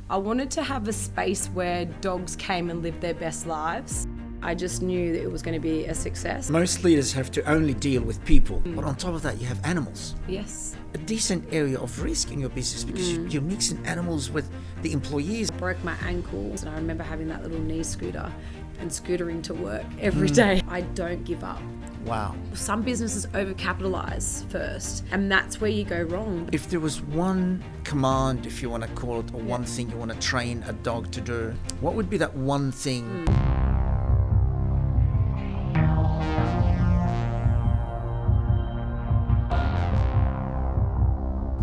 I wanted to have a space where dogs came and lived their best lives. I just knew that it was going to be a success. Most leaders have to only deal with people, but on top of that, you have animals. Yes. A decent area of risk in your business because you're mixing animals with the employees. Broke my ankles, and I remember having that little knee scooter and scootering to work every day. I don't give up. Wow. Some businesses overcapitalize first, and that's where you go wrong. If there was one command, if you want to call it, or one thing you want to train a dog to do, what would be that one thing?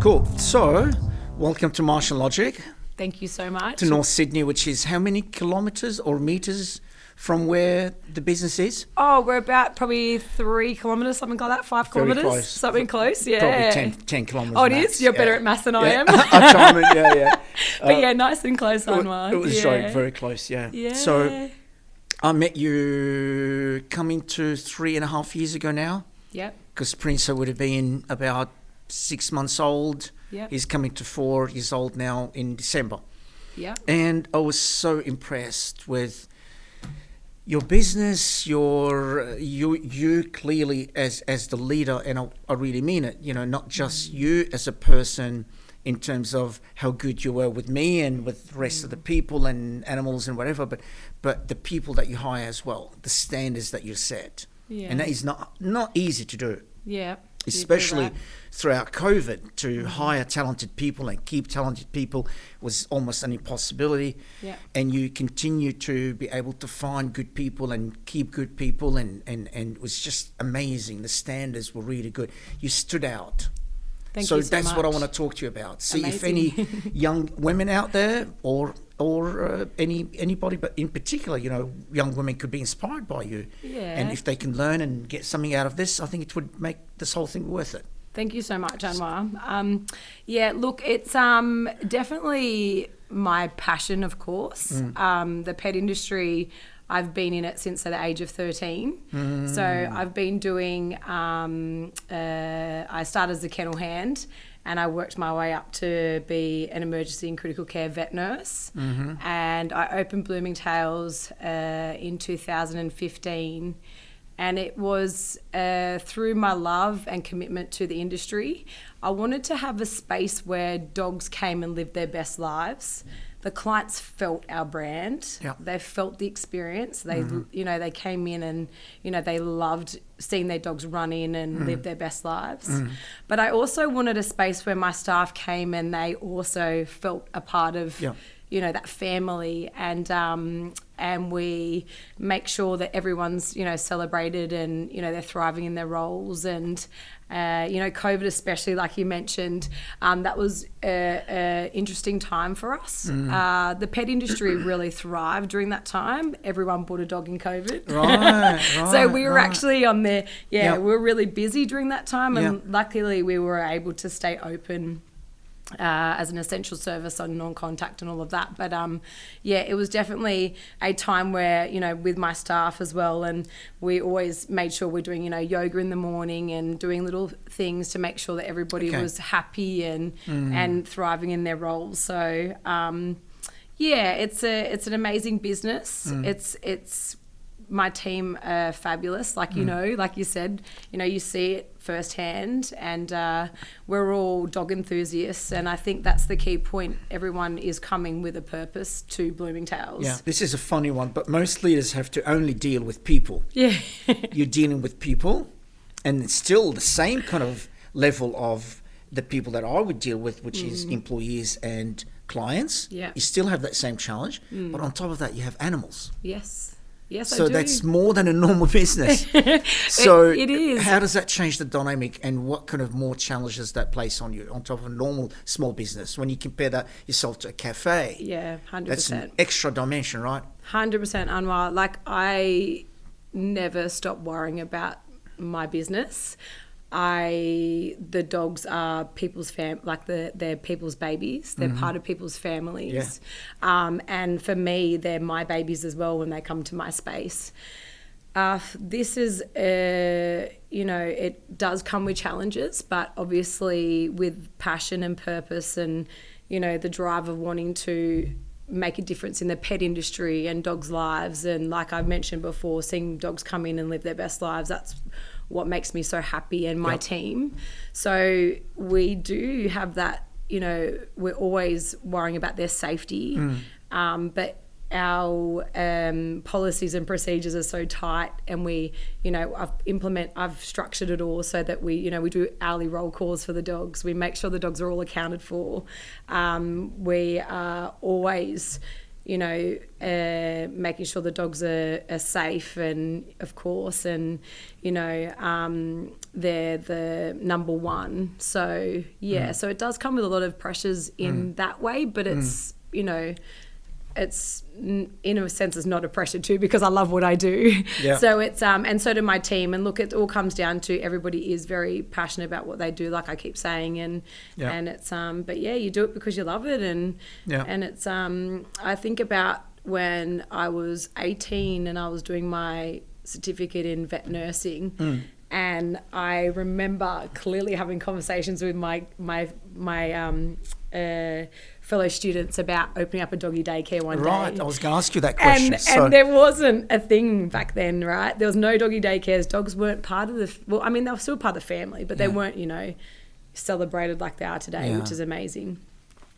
Cool. So, welcome to Martian Logic. Thank you so much. To North Sydney, which is how many kilometres or metres from where the business is? Oh, we're about probably 3 kilometres, something like that, 5 Very kilometres. close. Something close, yeah. Probably 10 kilometres. Oh, it max. is? You're better at maths than I am. I chime in, yeah. But yeah, nice and close, Anwar. It was very close, yeah. So I met you coming to 3.5 years ago now. Yep. Because Prince would have been about 6 months old. Yep. He's coming to 4 years old now in December. Yeah. And I was so impressed with your business, you clearly as the leader, and I really mean it, not just you as a person in terms of how good you were with me and with the rest of the people and animals and whatever, but the people that you hire as well, the standards that you set. Yeah. And that is not easy to do. Yeah. Especially throughout COVID, to hire talented people and keep talented people was almost an impossibility. Yeah. And you continue to be able to find good people and keep good people, and it was just amazing. The standards were really good. You stood out. Thank you so that's much. what I want to talk to you about. See Amazing. if any young women out there or anybody, but in particular, young women could be inspired by you. Yeah. And if they can learn and get something out of this, I think it would make this whole thing worth it. Thank you so much, Anwar. Look, it's definitely my passion, of course. The pet industry, I've been in it since the age of 13. So I've been doing, I started as a kennel hand, and I worked my way up to be an emergency and critical care vet nurse. And I opened Bloomingtails in 2015. And it was through my love and commitment to the industry. I wanted to have a space where dogs came and lived their best lives. The clients felt our brand. Yep. They felt the experience. They, they came in and, they loved seeing their dogs run in and live their best lives. But I also wanted a space where my staff came and they also felt a part of, that family, and we make sure that everyone's, celebrated and, they're thriving in their roles. And, COVID especially, like you mentioned, that was an interesting time for us. The pet industry really thrived during that time. Everyone bought a dog in COVID. Right. So we were actually on there. We were really busy during that time. And luckily we were able to stay open as an essential service on non-contact and all of that. But it was definitely a time where, with my staff as well, and we always made sure we're doing, yoga in the morning and doing little things to make sure that everybody was happy and thriving in their roles. So it's an amazing business. It's my team are fabulous, like like you said, you see it firsthand, and we're all dog enthusiasts, and I think that's the key point. Everyone is coming with a purpose to Bloomingtails. Yeah, this is a funny one, but most leaders have to only deal with people. Yeah. You're dealing with people, and it's still the same kind of level of the people that I would deal with, which is employees and clients. Yeah. You still have that same challenge, but on top of that, you have animals. Yes, so I do. that's more than a normal business. So it is. How does that change the dynamic, and what kind of more challenges that place on you on top of a normal small business when you compare that yourself to a cafe? Yeah, 100%. That's an extra dimension, right? 100%, Anwar. Like, I never stop worrying about my business. The dogs are people's they're people's babies. They're part of people's families. Yeah. And for me, they're my babies as well when they come to my space. This is, it does come with challenges, but obviously with passion and purpose and, you know, the drive of wanting to make a difference in the pet industry and dogs' lives. And like I've mentioned before, seeing dogs come in and live their best lives, that's what makes me so happy, and my team. So we do have that, you know, we're always worrying about their safety, but our policies and procedures are so tight, and we, you know, I've structured it all so that we, you know, we do hourly roll calls for the dogs. We make sure the dogs are all accounted for. We are always, you know, making sure the dogs are safe, and of course, and, you know, they're the number one. So yeah, so it does come with a lot of pressures in that way, but it's, you know, it's, in a sense, it's not a pressure too, because I love what I do. Yeah. So it's and so do my team. And look, it all comes down to everybody is very passionate about what they do, like I keep saying, and it's but yeah, you do it because you love it, and it's I think about when I was 18 and I was doing my certificate in vet nursing. And I remember clearly having conversations with my fellow students about opening up a doggy daycare one day. Right, I was going to ask you that question. And there wasn't a thing back then, right? There was no doggy daycares. Dogs weren't part of well, I mean, they were still part of the family, but they weren't, you know, celebrated like they are today, which is amazing.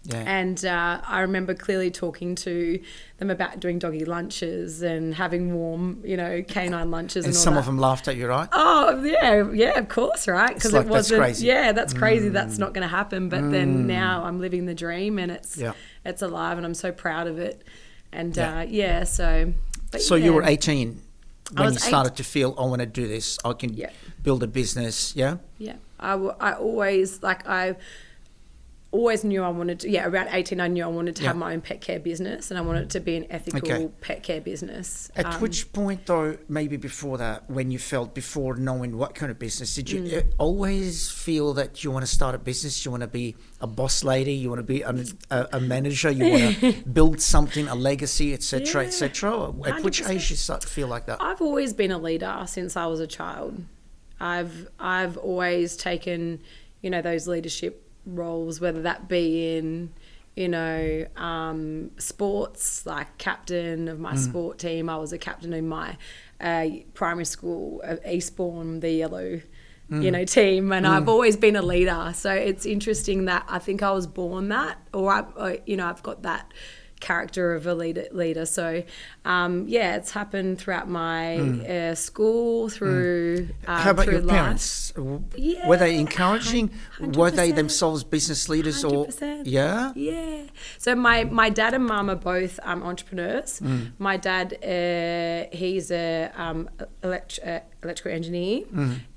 Yeah. And I remember clearly talking to them about doing doggy lunches and having warm, you know, canine lunches and all that. And some of them laughed at you, right? Oh, yeah, of course, right? Because like, it wasn't. That's crazy. Yeah, that's crazy. That's not going to happen. But then now I'm living the dream, and it's alive, and I'm so proud of it. And so. So you were 18 when you started to feel, I want to do this. I can build a business. Yeah. Yeah, I always knew I wanted to, around 18 I knew I wanted to have my own pet care business, and I wanted it to be an ethical pet care business. At which point though, maybe before that, when you felt, before knowing what kind of business, did you always feel that you want to start a business, you want to be a boss lady, you want to be a manager, you want to build something, a legacy, etc., etc.? At which age you start to feel like that? I've always been a leader since I was a child. I've always taken, you know, those leadership roles, whether that be in, you know, sports, like captain of my sport team. I was a captain in my primary school, Eastbourne, the yellow, you know, team, and I've always been a leader. So it's interesting that I think I was born that, or I've got that character of a leader. So it's happened throughout my school, through how about your life. Parents? Were they encouraging? 100%. Were they themselves business leaders? 100%. Or So my dad and mum are both entrepreneurs. My dad, he's a electrical engineer,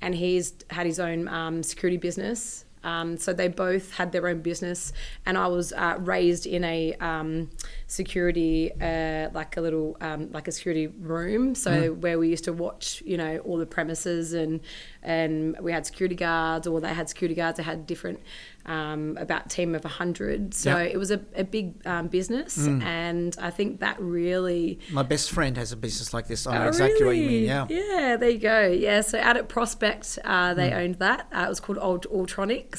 and he's had his own security business. So they both had their own business, and I was raised in a security, like a little, like a security room. So where we used to watch, you know, all the premises, and we had security guards, or they had security guards. They had different, about a team of 100. So it was a big business, and I think that really. My best friend has a business like this. I know exactly what you mean. Yeah. Yeah, there you go. Yeah, so out at Prospect, they owned that. It was called Ultronics.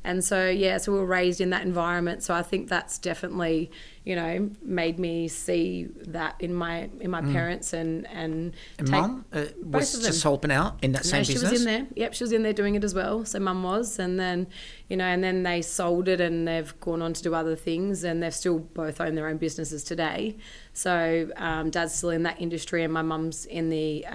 And so so we were raised in that environment. So I think that's definitely, you know, made me see that in my parents, and Mum was just helping out in that same business. She was in there. Yep, she was in there doing it as well. So Mum was, and then, you know, and then they sold it, and they've gone on to do other things, and they've still both own their own businesses today. So Dad's still in that industry, and my mum's in the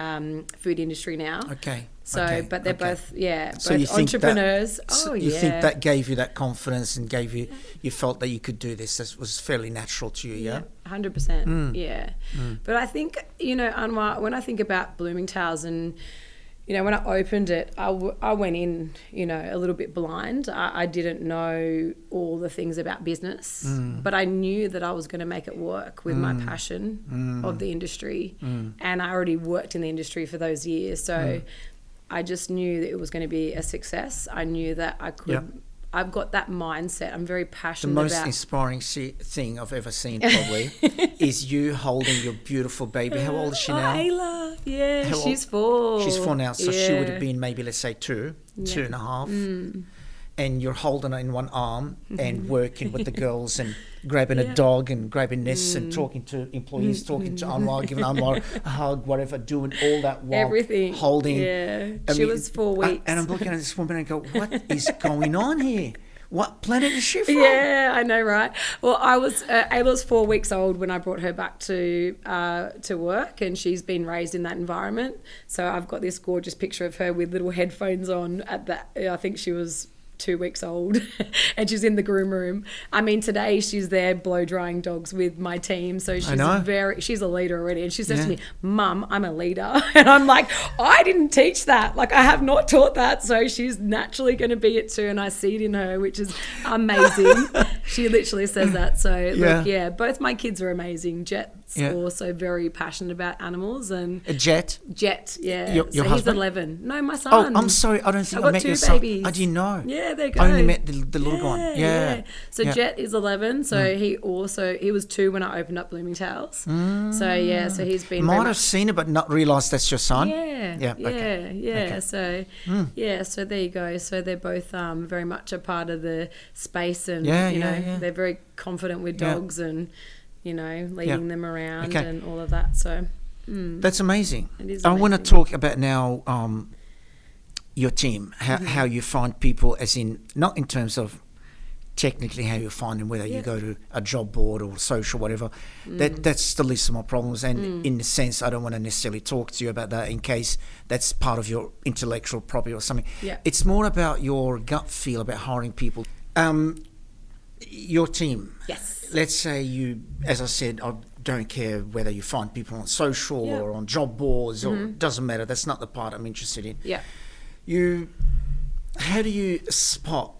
food industry now. Okay. So, but they're both, so both entrepreneurs. You think that gave you that confidence and gave you, you felt that you could do this? This was fairly natural to you, yeah? 100%, But I think, you know, Anwar, when I think about Bloomingtails, and, you know, when I opened it, I went in, you know, a little bit blind. I didn't know all the things about business, but I knew that I was going to make it work with my passion of the industry. And I already worked in the industry for those years. So I just knew that it was going to be a success. I knew that I could. I've got that mindset. I'm very passionate about. The most inspiring thing I've ever seen probably is you holding your beautiful baby. How old is she now? Ayla. Yeah, she's 4. She's 4 now, so she would have been maybe, let's say, 2 and a half. and you're holding it in one arm and working with the girls and grabbing a dog and grabbing this and talking to employees, talking to Anwar, giving Anwar a hug, whatever, doing all that while everything. Holding. Yeah, she was 4 weeks. And I'm looking at this woman and go, what is going on here? What planet is she from? Yeah, I know, right? Well, Ayla was 4 weeks old when I brought her back to work, and she's been raised in that environment. So I've got this gorgeous picture of her with little headphones on at that. I think she was 2 weeks old and she's in the groom room. I mean, today she's there blow drying dogs with my team. So she's a leader already. And she says to me, Mum, I'm a leader. And I'm like, I didn't teach that. Like, I have not taught that. So she's naturally going to be it too. And I see it in her, which is amazing. She literally says that. So look, both my kids are amazing. Jet's also very passionate about animals. And Jet, yeah. Your so husband? He's 11. No, my son. Oh, I'm sorry. I don't think I met your son. Babies. I didn't know. Yeah, there you go. I only met the little one. Yeah. So Jet is 11. So he was 2 when I opened up Bloomingtails. So he's been. Might have seen it, but not realised that's your son. Yeah. Okay. So so there you go. So they're both very much a part of the space, and they're very confident with dogs and leading them around and all of that. So that's amazing. It is I amazing. want to talk about now. Your team, how you find people, as in not in terms of technically how you find them, whether you go to a job board or social, whatever. That's the least of my problems, and in the sense I don't want to necessarily talk to you about that in case that's part of your intellectual property or something. It's more about your gut feel about hiring people. Your team, let's say you, as I said, I don't care whether you find people on social or on job boards, or it doesn't matter. That's not the part I'm interested in. How do you spot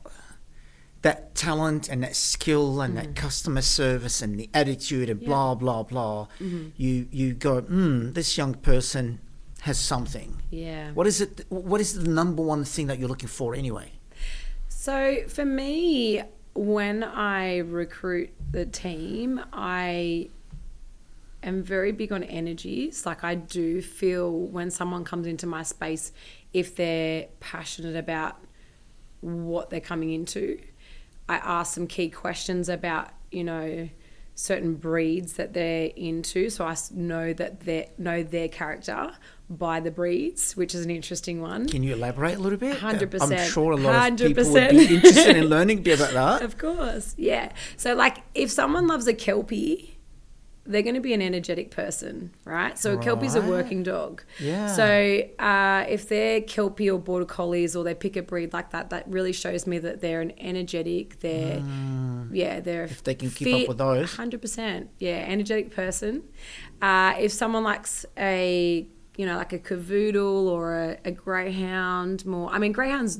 that talent and that skill and that customer service and the attitude and blah blah blah? You go, this young person has something. What is it? What is the number one thing that you're looking for anyway? So for me, when I recruit the team, I am very big on energies. Like, I do feel when someone comes into my space, if they're passionate about what they're coming into. I ask some key questions about, certain breeds that they're into. So I know that they know their character by the breeds, which is an interesting one. Can you elaborate a little bit? 100%. I'm sure a lot of people would be interested in learning about that. Of course, yeah. So, like, if someone loves a Kelpie, they're going to be an energetic person, right? So a Kelpie's a working dog. So if they're Kelpie or Border Collies, or they pick a breed like that, that really shows me that they're an energetic, they're if they can keep up with those. 100%, energetic person. If someone likes a, like a Cavoodle or a Greyhound more, I mean, Greyhounds,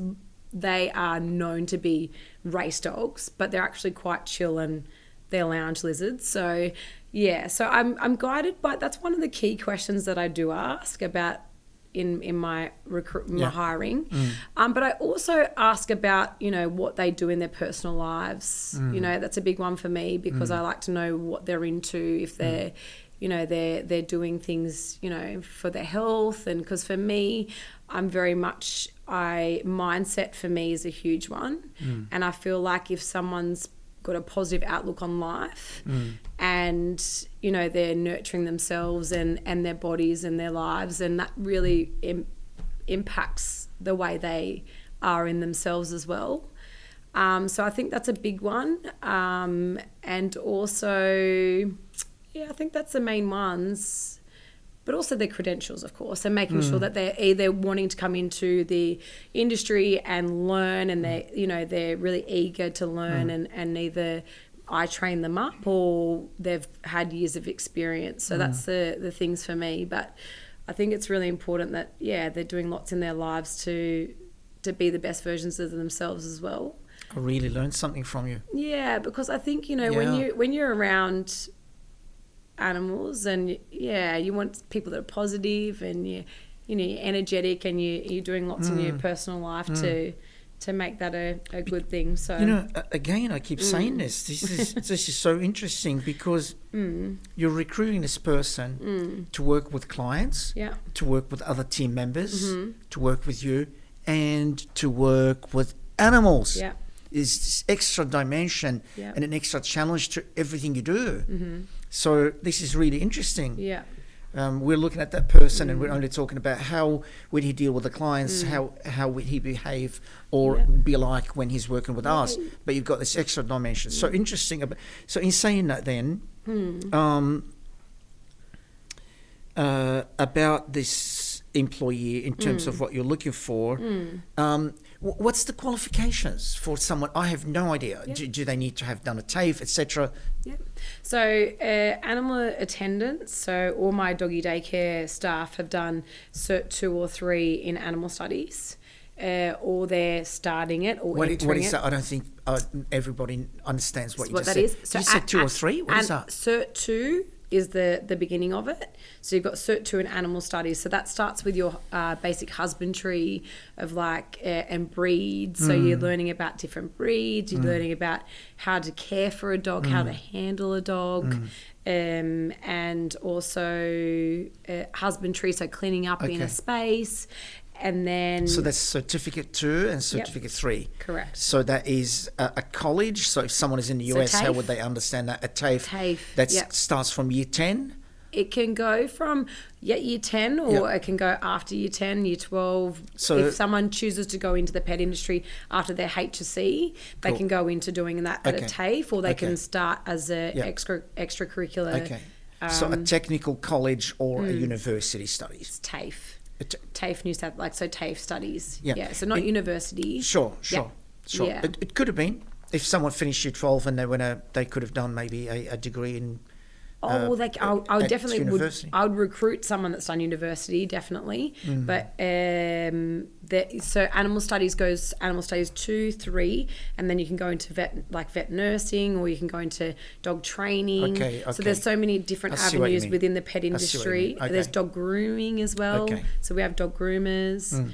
they are known to be race dogs, but they're actually quite chill and they're lounge lizards. So so I'm guided by, that's one of the key questions that I do ask about in my my hiring. But I also ask about, what they do in their personal lives. That's a big one for me, because I like to know what they're into, if they're they're doing things, for their health. And because for me, I'm very much, mindset for me is a huge one. And I feel like if someone's got a positive outlook on life and they're nurturing themselves and their bodies and their lives, and that really impacts the way they are in themselves as well. So I think that's a big one, and also I think that's the main ones. But also their credentials, of course, and making sure that they're either wanting to come into the industry and learn, and they're really eager to learn, and either I train them up or they've had years of experience. So that's the things for me. But I think it's really important that they're doing lots in their lives to be the best versions of themselves as well. I really learned something from you. Yeah, because I think when you're around animals, and you want people that are positive, and you're energetic, and you're doing lots in your personal life to make that a good thing. So again, I keep saying this is so interesting, because you're recruiting this person to work with clients, to work with other team members, to work with you, and to work with animals. Yeah. Is this extra dimension and an extra challenge to everything you do. So this is really interesting. Yeah. We're looking at that person and we're only talking about how would he deal with the clients, how would he behave or be like when he's working with us. But you've got this extra dimension. So interesting. So in saying that then, about this employee in terms of what you're looking for, what's the qualifications for someone? I have no idea. Do they need to have done a TAFE, etc.? So animal attendants, so all my doggy daycare staff have done Cert 2 or 3 in animal studies, or they're starting it or entering it. What is that? I don't think everybody understands what you just that said. Is. So you said 2 or 3? What is that? Cert 2 is the beginning of it. So you've got Cert 2 in animal studies. So that starts with your basic husbandry of and breeds. So you're learning about different breeds. You're learning about how to care for a dog, how to handle a dog, and also husbandry. So cleaning up in a space. And then... So that's Certificate 2 and Certificate 3. Correct. So that is a college. So if someone is in the US, how would they understand that? A TAFE. TAFE. That starts from year 10? It can go from year 10 or it can go after year 10, year 12. So if someone chooses to go into the pet industry after their HSC, they can go into doing that at a TAFE, or they can start as a extracurricular. Okay. So a technical college or a university studies. It's TAFE. TAFE New South, so TAFE studies. Yeah. So not university. Sure. Yeah. It could have been if someone finished year 12 and they could have done maybe a degree in. I would definitely I would recruit someone that's done university, definitely. But so animal studies 2, 3, and then you can go into vet nursing, or you can go into dog training. Okay. So there's so many different avenues within the pet industry. There's dog grooming as well. Okay. So we have dog groomers.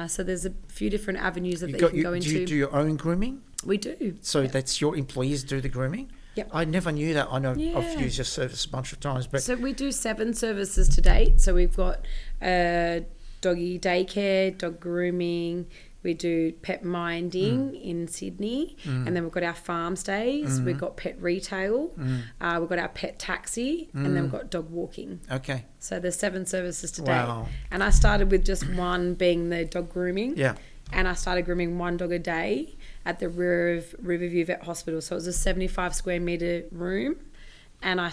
So there's a few different avenues that you can go into. Do you do your own grooming? We do. So that's your employees do the grooming? Yep. I never knew that. I know I've used your service a bunch of times. But so we do 7 services to date. So we've got doggy daycare, dog grooming, we do pet minding in Sydney, and then we've got our farm stays, we've got pet retail, we've got our pet taxi, and then we've got dog walking. Okay. So there's 7 services to date. Wow. And I started with just one being the dog grooming. Yeah. And I started grooming 1 dog a day at the rear of Riverview Vet Hospital. So it was a 75 square metre room. And I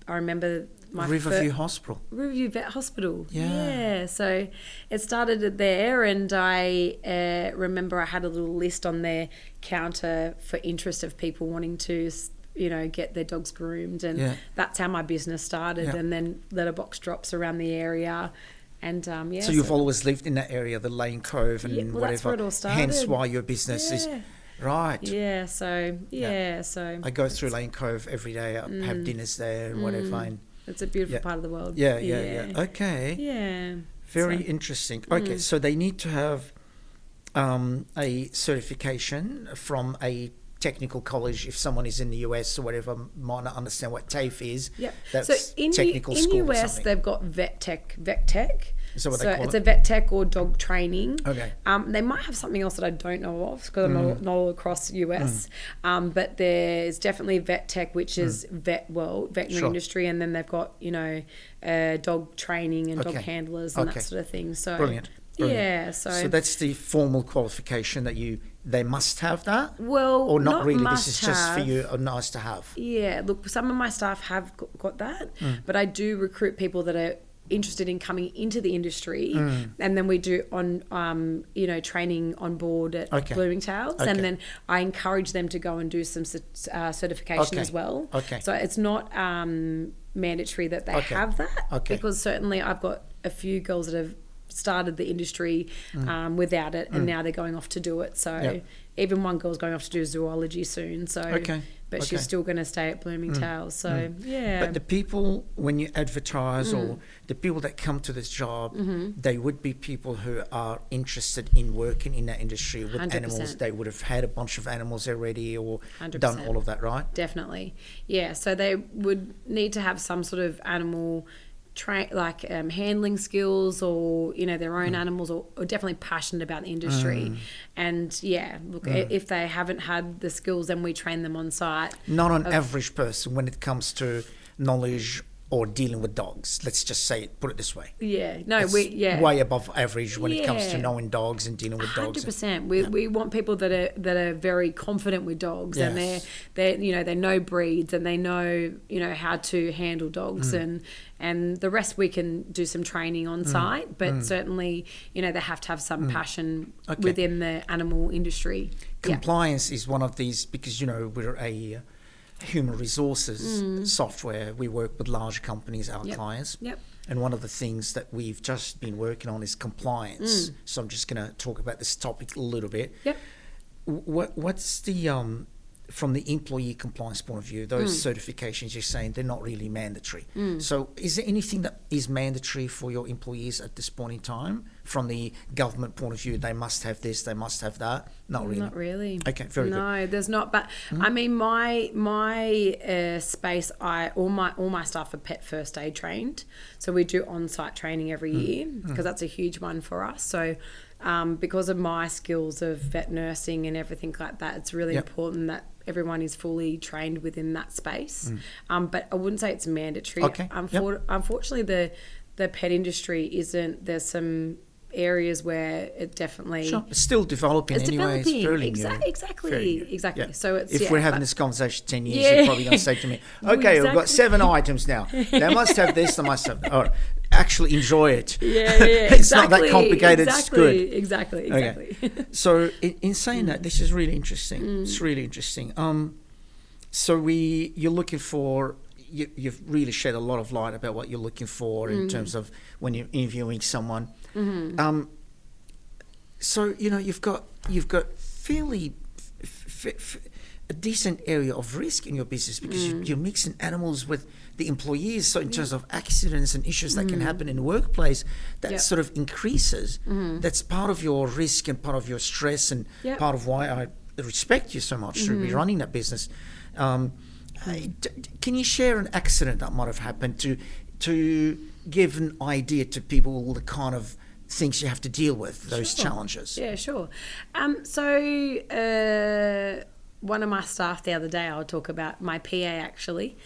remember my Riverview Hospital. Riverview Vet Hospital. Yeah. So it started there, and I remember I had a little list on their counter for interest of people wanting to, get their dogs groomed. And that's how my business started. Yeah. And then letterbox drops around the area. And so you've always lived in that area, the Lane Cove and whatever. That's where it all started. Hence why your business is right. Yeah. So So I go through Lane Cove every day. I have dinners there and whatever. And it's a beautiful part of the world. Yeah. Okay. Yeah. Very interesting. Okay, so they need to have a certification from a technical college. If someone is in the US or whatever, might not understand what TAFE is. Yep. That's so in technical school. In the US, they've got vet tech. Is that what they call it's it? a vet tech or dog training. Okay. They might have something else that I don't know of because I'm not all across the US. But there's definitely vet tech, which is veterinary industry, and then they've got dog training and dog handlers and that sort of thing. So Brilliant. Yeah. So that's the formal qualification that they must have that? Well, or not really. This is just for you, or nice to have. Yeah. Look, some of my staff have got that, but I do recruit people that are interested in coming into the industry, and then we do training on board at Bloomingtails, and then I encourage them to go and do some certification as well. Okay. So it's not mandatory that they have that, because certainly I've got a few girls that have started the industry without it, and now they're going off to do it. So even one girl's going off to do zoology soon. So but she's still going to stay at Bloomingtails. So But the people, when you advertise, or the people that come to this job, they would be people who are interested in working in that industry with 100%. Animals. They would have had a bunch of animals already, or 100%. Done all of that, right? Definitely. Yeah. So they would need to have some sort of animal handling skills or, their own animals or definitely passionate about the industry. And if they haven't had the skills, then we train them on site. Not an average person when it comes to knowledge or dealing with dogs. Let's just put it this way. Yeah, no, it's way above average when it comes to knowing dogs and dealing with dogs. 100%. We want people that are very confident with dogs, and they know breeds, and they know how to handle dogs, and the rest we can do some training on site, but certainly they have to have some passion within the animal industry. Compliance is one of these, because we're a human resources software. We work with large companies, our clients. Yep. And one of the things that we've just been working on is compliance. So I'm just going to talk about this topic a little bit. Yep. What's the from the employee compliance point of view, those certifications you're saying they're not really mandatory. So is there anything that is mandatory for your employees at this point in time? From the government point of view, they must have this, they must have that? Not really. Not really. Okay, very good. No, there's not. But I mean, my space, all my staff are pet first aid trained. So we do on-site training every year, because that's a huge one for us. So because of my skills of vet nursing and everything like that, it's really important that everyone is fully trained within that space. But I wouldn't say it's mandatory. Okay. Unfortunately, the pet industry isn't. There's some areas where it definitely... Sure. It's still developing anyway. It's fairly new. Exactly. Yeah. So it's... If we're having this conversation 10 years, you're probably going to say to me, okay, we've got 7 items now. They must have this, they must have that. All right. Actually enjoy it. It's not that complicated. It's good. Exactly. Okay. So in saying that, this is really interesting. It's really interesting. So you're looking for... You've really shed a lot of light about what you're looking for in terms of when you're interviewing someone. So you've got fairly a decent area of risk in your business, because you're mixing animals with the employees. So in terms of accidents and issues that can happen in the workplace, that sort of increases. That's part of your risk and part of your stress, and part of why I respect you so much to be running that business. Can you share an accident that might have happened to give an idea to people the kind of things you have to deal with, those challenges? Yeah, sure. One of my staff the other day, I'll talk about my PA actually.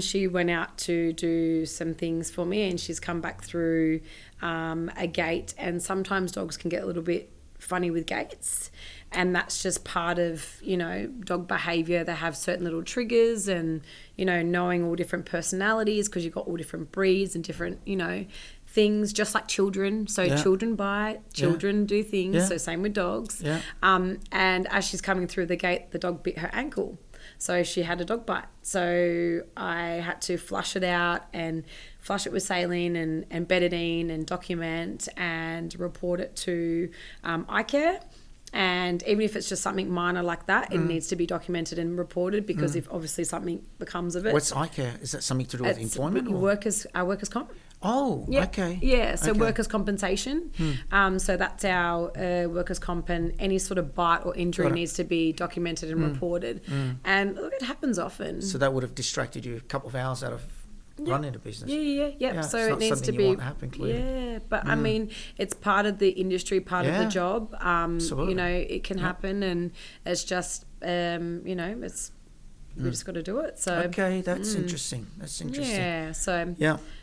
She went out to do some things for me, and she's come back through a gate, and sometimes dogs can get a little bit funny with gates, and that's just part of dog behavior. They have certain little triggers, and knowing all different personalities, because you've got all different breeds and different things, just like children. So children bite, children do things. So same with dogs. And as she's coming through the gate, the dog bit her ankle, so she had a dog bite. So I had to flush it out and flush it with saline and betadine and document and report it to iCare. And even if it's just something minor like that, it needs to be documented and reported, because if obviously something becomes of it. What's iCare? Is that something to do with employment? Workers comp. Oh, okay. Yeah, so workers' compensation. So that's our workers' comp, and any sort of bite or injury needs to be documented and reported. And look, it happens often. So that would have distracted you a couple of hours out of running a business. Yeah. So it needs to be. You want to happen, clearly. Yeah, but I mean, it's part of the industry, part of the job. Absolutely. It can happen, and it's just, it's we just got to do it. So okay, that's interesting. That's interesting. Yeah. So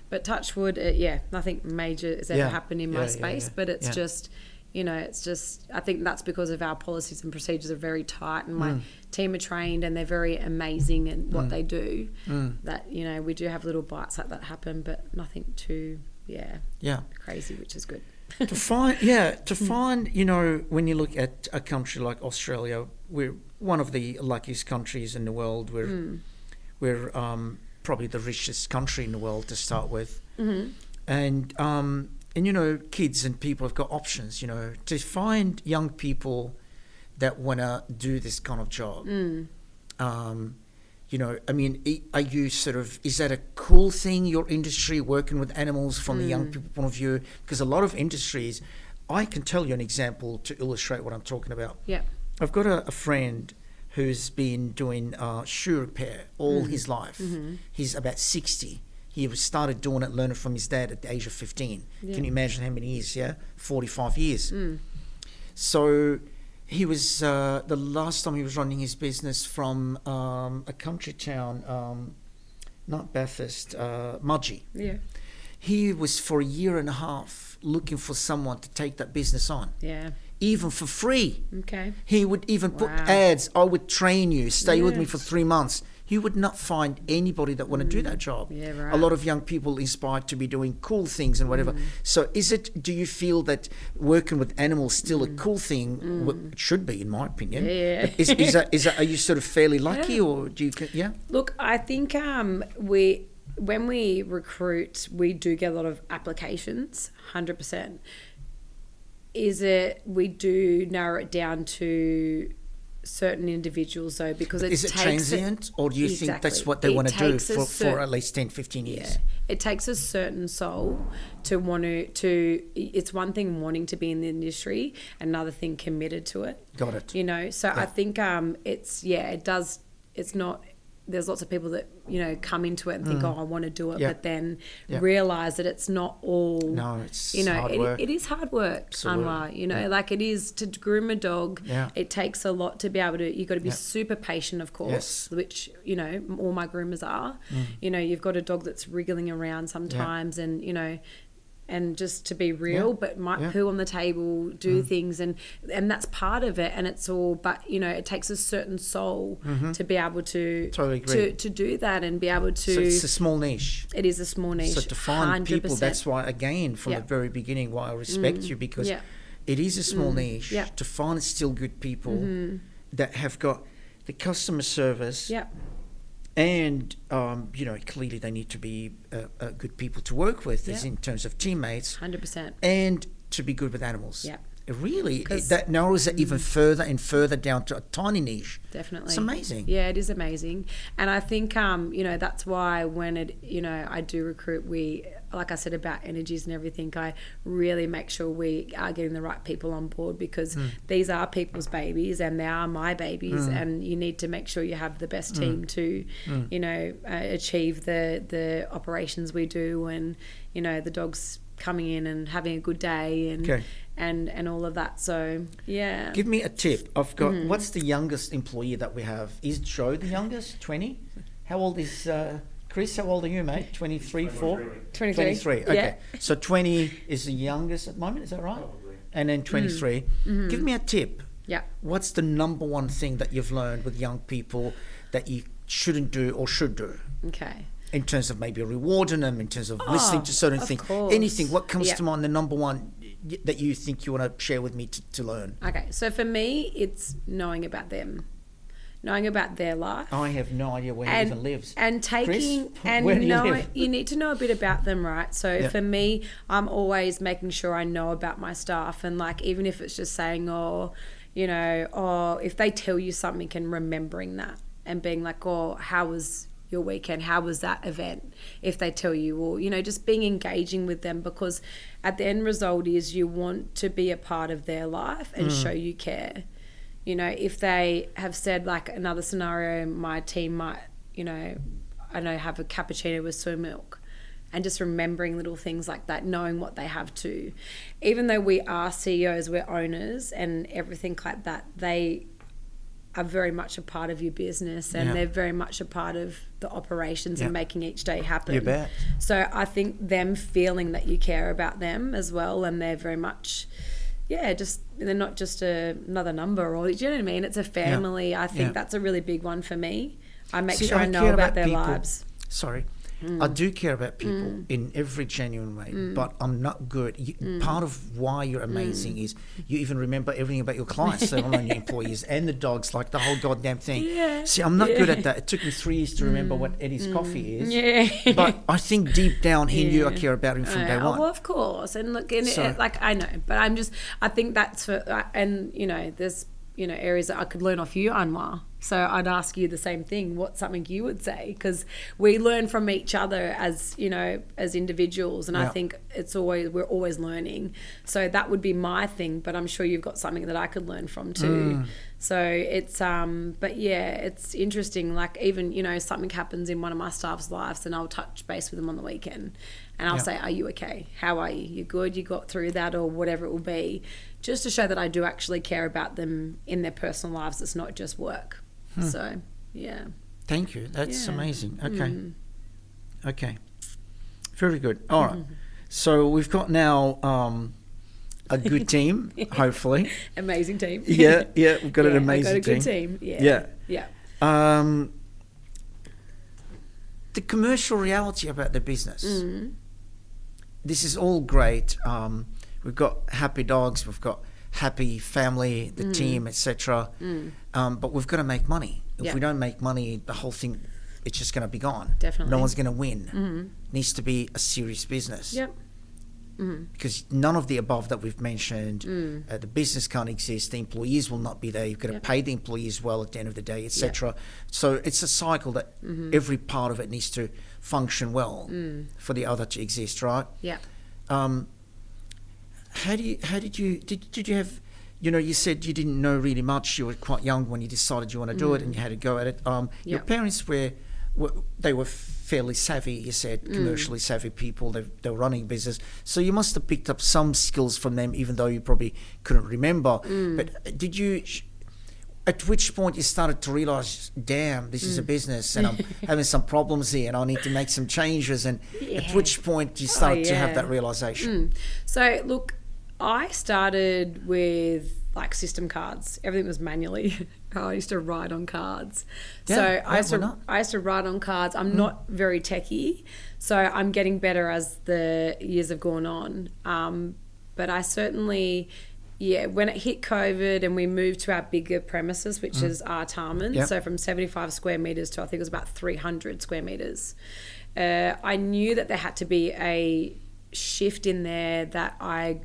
but touch wood, nothing major has ever happened in my space. But it's just, it's just, I think that's because of our policies and procedures are very tight, and my team are trained, and they're very amazing in what they do. That we do have little bites like that happen, but nothing too crazy, which is good. to find when you look at a country like Australia, we're one of the luckiest countries in the world. We're probably the richest country in the world to start with, and kids and people have got options. To find young people that want to do this kind of job. I mean, are you is that a cool thing, your industry, working with animals from the young people point of view? Because a lot of industries, I can tell you an example to illustrate what I'm talking about. Yeah. I've got a friend who's been doing shoe repair all his life. He's about 60. He started doing it, learning from his dad at the age of 15. Yeah. Can you imagine how many years? 45 years. So he was, the last time he was running his business from a country town, not Bathurst, Mudgee. Yeah. He was for a year and a half looking for someone to take that business on. Yeah. Even for free. Okay. He would even put ads, I would train you, stay with me for 3 months. You would not find anybody that want to do that job. Yeah, right. A lot of young people inspired to be doing cool things and whatever. So do you feel that working with animals still a cool thing? Well, it should be, in my opinion. Yeah. But is that, are you sort of fairly lucky or do you, Look, I think when we recruit, we do get a lot of applications, 100%. We do narrow it down to certain individuals though, because is it transient or do you think that's what they want to do for at least 10, 15 years? Yeah. It takes a certain soul to want to it's one thing wanting to be in the industry, another thing committed to it. Got it. You know, so I think it's not, there's lots of people that, you know, come into it and think, oh, I want to do it, but then realise that it's not all. No, it's hard work. It is hard work, Anwar. You know, like it is to groom a dog. Yeah. It takes a lot to be able to, you've got to be super patient, of course, which, you know, all my groomers are. You know, you've got a dog that's wriggling around sometimes and, you know, and just to be real, but might poo on the table, do things, and that's part of it. And it's all, but you know, it takes a certain soul to be able to to do that and be able to. So it's a small niche. It is a small niche. So to find 100%. people, that's why again from the very beginning, why I respect you, because it is a small niche. To find still good people that have got the customer service. And, you know, clearly they need to be good people to work with as in terms of teammates. 100%. And to be good with animals. Yeah. Really, that narrows it even further and further down to a tiny niche. Definitely. It's amazing. Yeah, it is amazing. And I think, you know, that's why when I do recruit, like I said about energies and everything, I really make sure we are getting the right people on board, because these are people's babies and they are my babies, and you need to make sure you have the best team to, you know, achieve the operations we do, and, you know, the dogs coming in and having a good day and all of that. So yeah, give me a tip. I've got what's the youngest employee that we have? Is Joe the youngest? 20? How old is Chris? How old are you, mate? 23, 4? 23. Okay, yeah. So 20 is the youngest at the moment, is that right? Probably. And then 23. Give me a tip. Yeah. What's the number one thing that you've learned with young people that you shouldn't do or should do? Okay. In terms of maybe rewarding them, in terms of listening to certain things, anything. What comes to mind, the number one that you think you want to share with me to learn? Okay, so for me, it's knowing about them, knowing about their life. I have no idea where he even lives. And taking, Chris, and where do you knowing, live? you need to know a bit about them, right? So for me, I'm always making sure I know about my staff, and like, even if it's just saying, if they tell you something and remembering that and being like, how was your weekend, how was that event, if they tell you, or, you know, just being engaging with them, because at the end result is you want to be a part of their life and show you care. You know, if they have said, like another scenario, my team might, you know, I know, have a cappuccino with soy milk, and just remembering little things like that, knowing what they have to, even though we are CEOs, we're owners and everything like that, they are very much a part of your business, and they're very much a part of the operations and making each day happen. You bet. So I think them feeling that you care about them as well, and they're very much, they're not just another number, or, do you know what I mean? It's a family. I think that's a really big one for me. I make sure I know about their lives. Sorry. I do care about people in every genuine way, but I'm not good. Part of why you're amazing is you even remember everything about your clients, let alone your employees and the dogs, like the whole goddamn thing. Yeah. See, I'm not good at that. It took me 3 years to remember what Eddie's coffee is. Yeah. But I think deep down he knew I care about him from day one. Well, of course. And look, like, I know, but I think that's for, and, you know, there's, you know, areas that I could learn off you, Anwar. So I'd ask you the same thing. What's something you would say? Because we learn from each other as, you know, as individuals, and I think we're always learning. So that would be my thing. But I'm sure you've got something that I could learn from too. So it's but yeah, it's interesting. Like even, you know, something happens in one of my staff's lives and I'll touch base with them on the weekend and I'll say, are you okay? How are you? You good? You got through that, or whatever it will be, just to show that I do actually care about them in their personal lives. It's not just work. So yeah. Thank you. That's amazing. Okay. Okay. Very good. All right. So we've got now a good team, hopefully. Amazing team. Yeah, we've got an amazing team. Got a good team. Yeah. The commercial reality about the business. This is all great. We've got happy dogs, we've got happy family, the team, etc. But we've got to make money. If we don't make money, the whole thing, it's just going to be gone. Definitely. No one's going to win. Needs to be a serious business. Yep. Because none of the above that we've mentioned, the business can't exist, the employees will not be there, you've got to pay the employees well at the end of the day, etc. So it's a cycle that every part of it needs to function well for the other to exist, right? Yeah. Did you have, you know, you said you didn't know really much, you were quite young when you decided you want to do it and you had to go at it. Your parents were fairly savvy, you said, commercially savvy people, they were running business, so you must have picked up some skills from them, even though you probably couldn't remember. But did you, at which point you started to realise, damn, this is a business and I'm having some problems here and I need to make some changes, and at which point you started to have that realisation? So look, I started with like system cards. Everything was manually. I used to write on cards. I used to write on cards. I'm not very techie, so I'm getting better as the years have gone on. But I certainly, when it hit COVID and we moved to our bigger premises, which is Artarmon, so from 75 square metres to I think it was about 300 square metres, I knew that there had to be a shift in there, that I,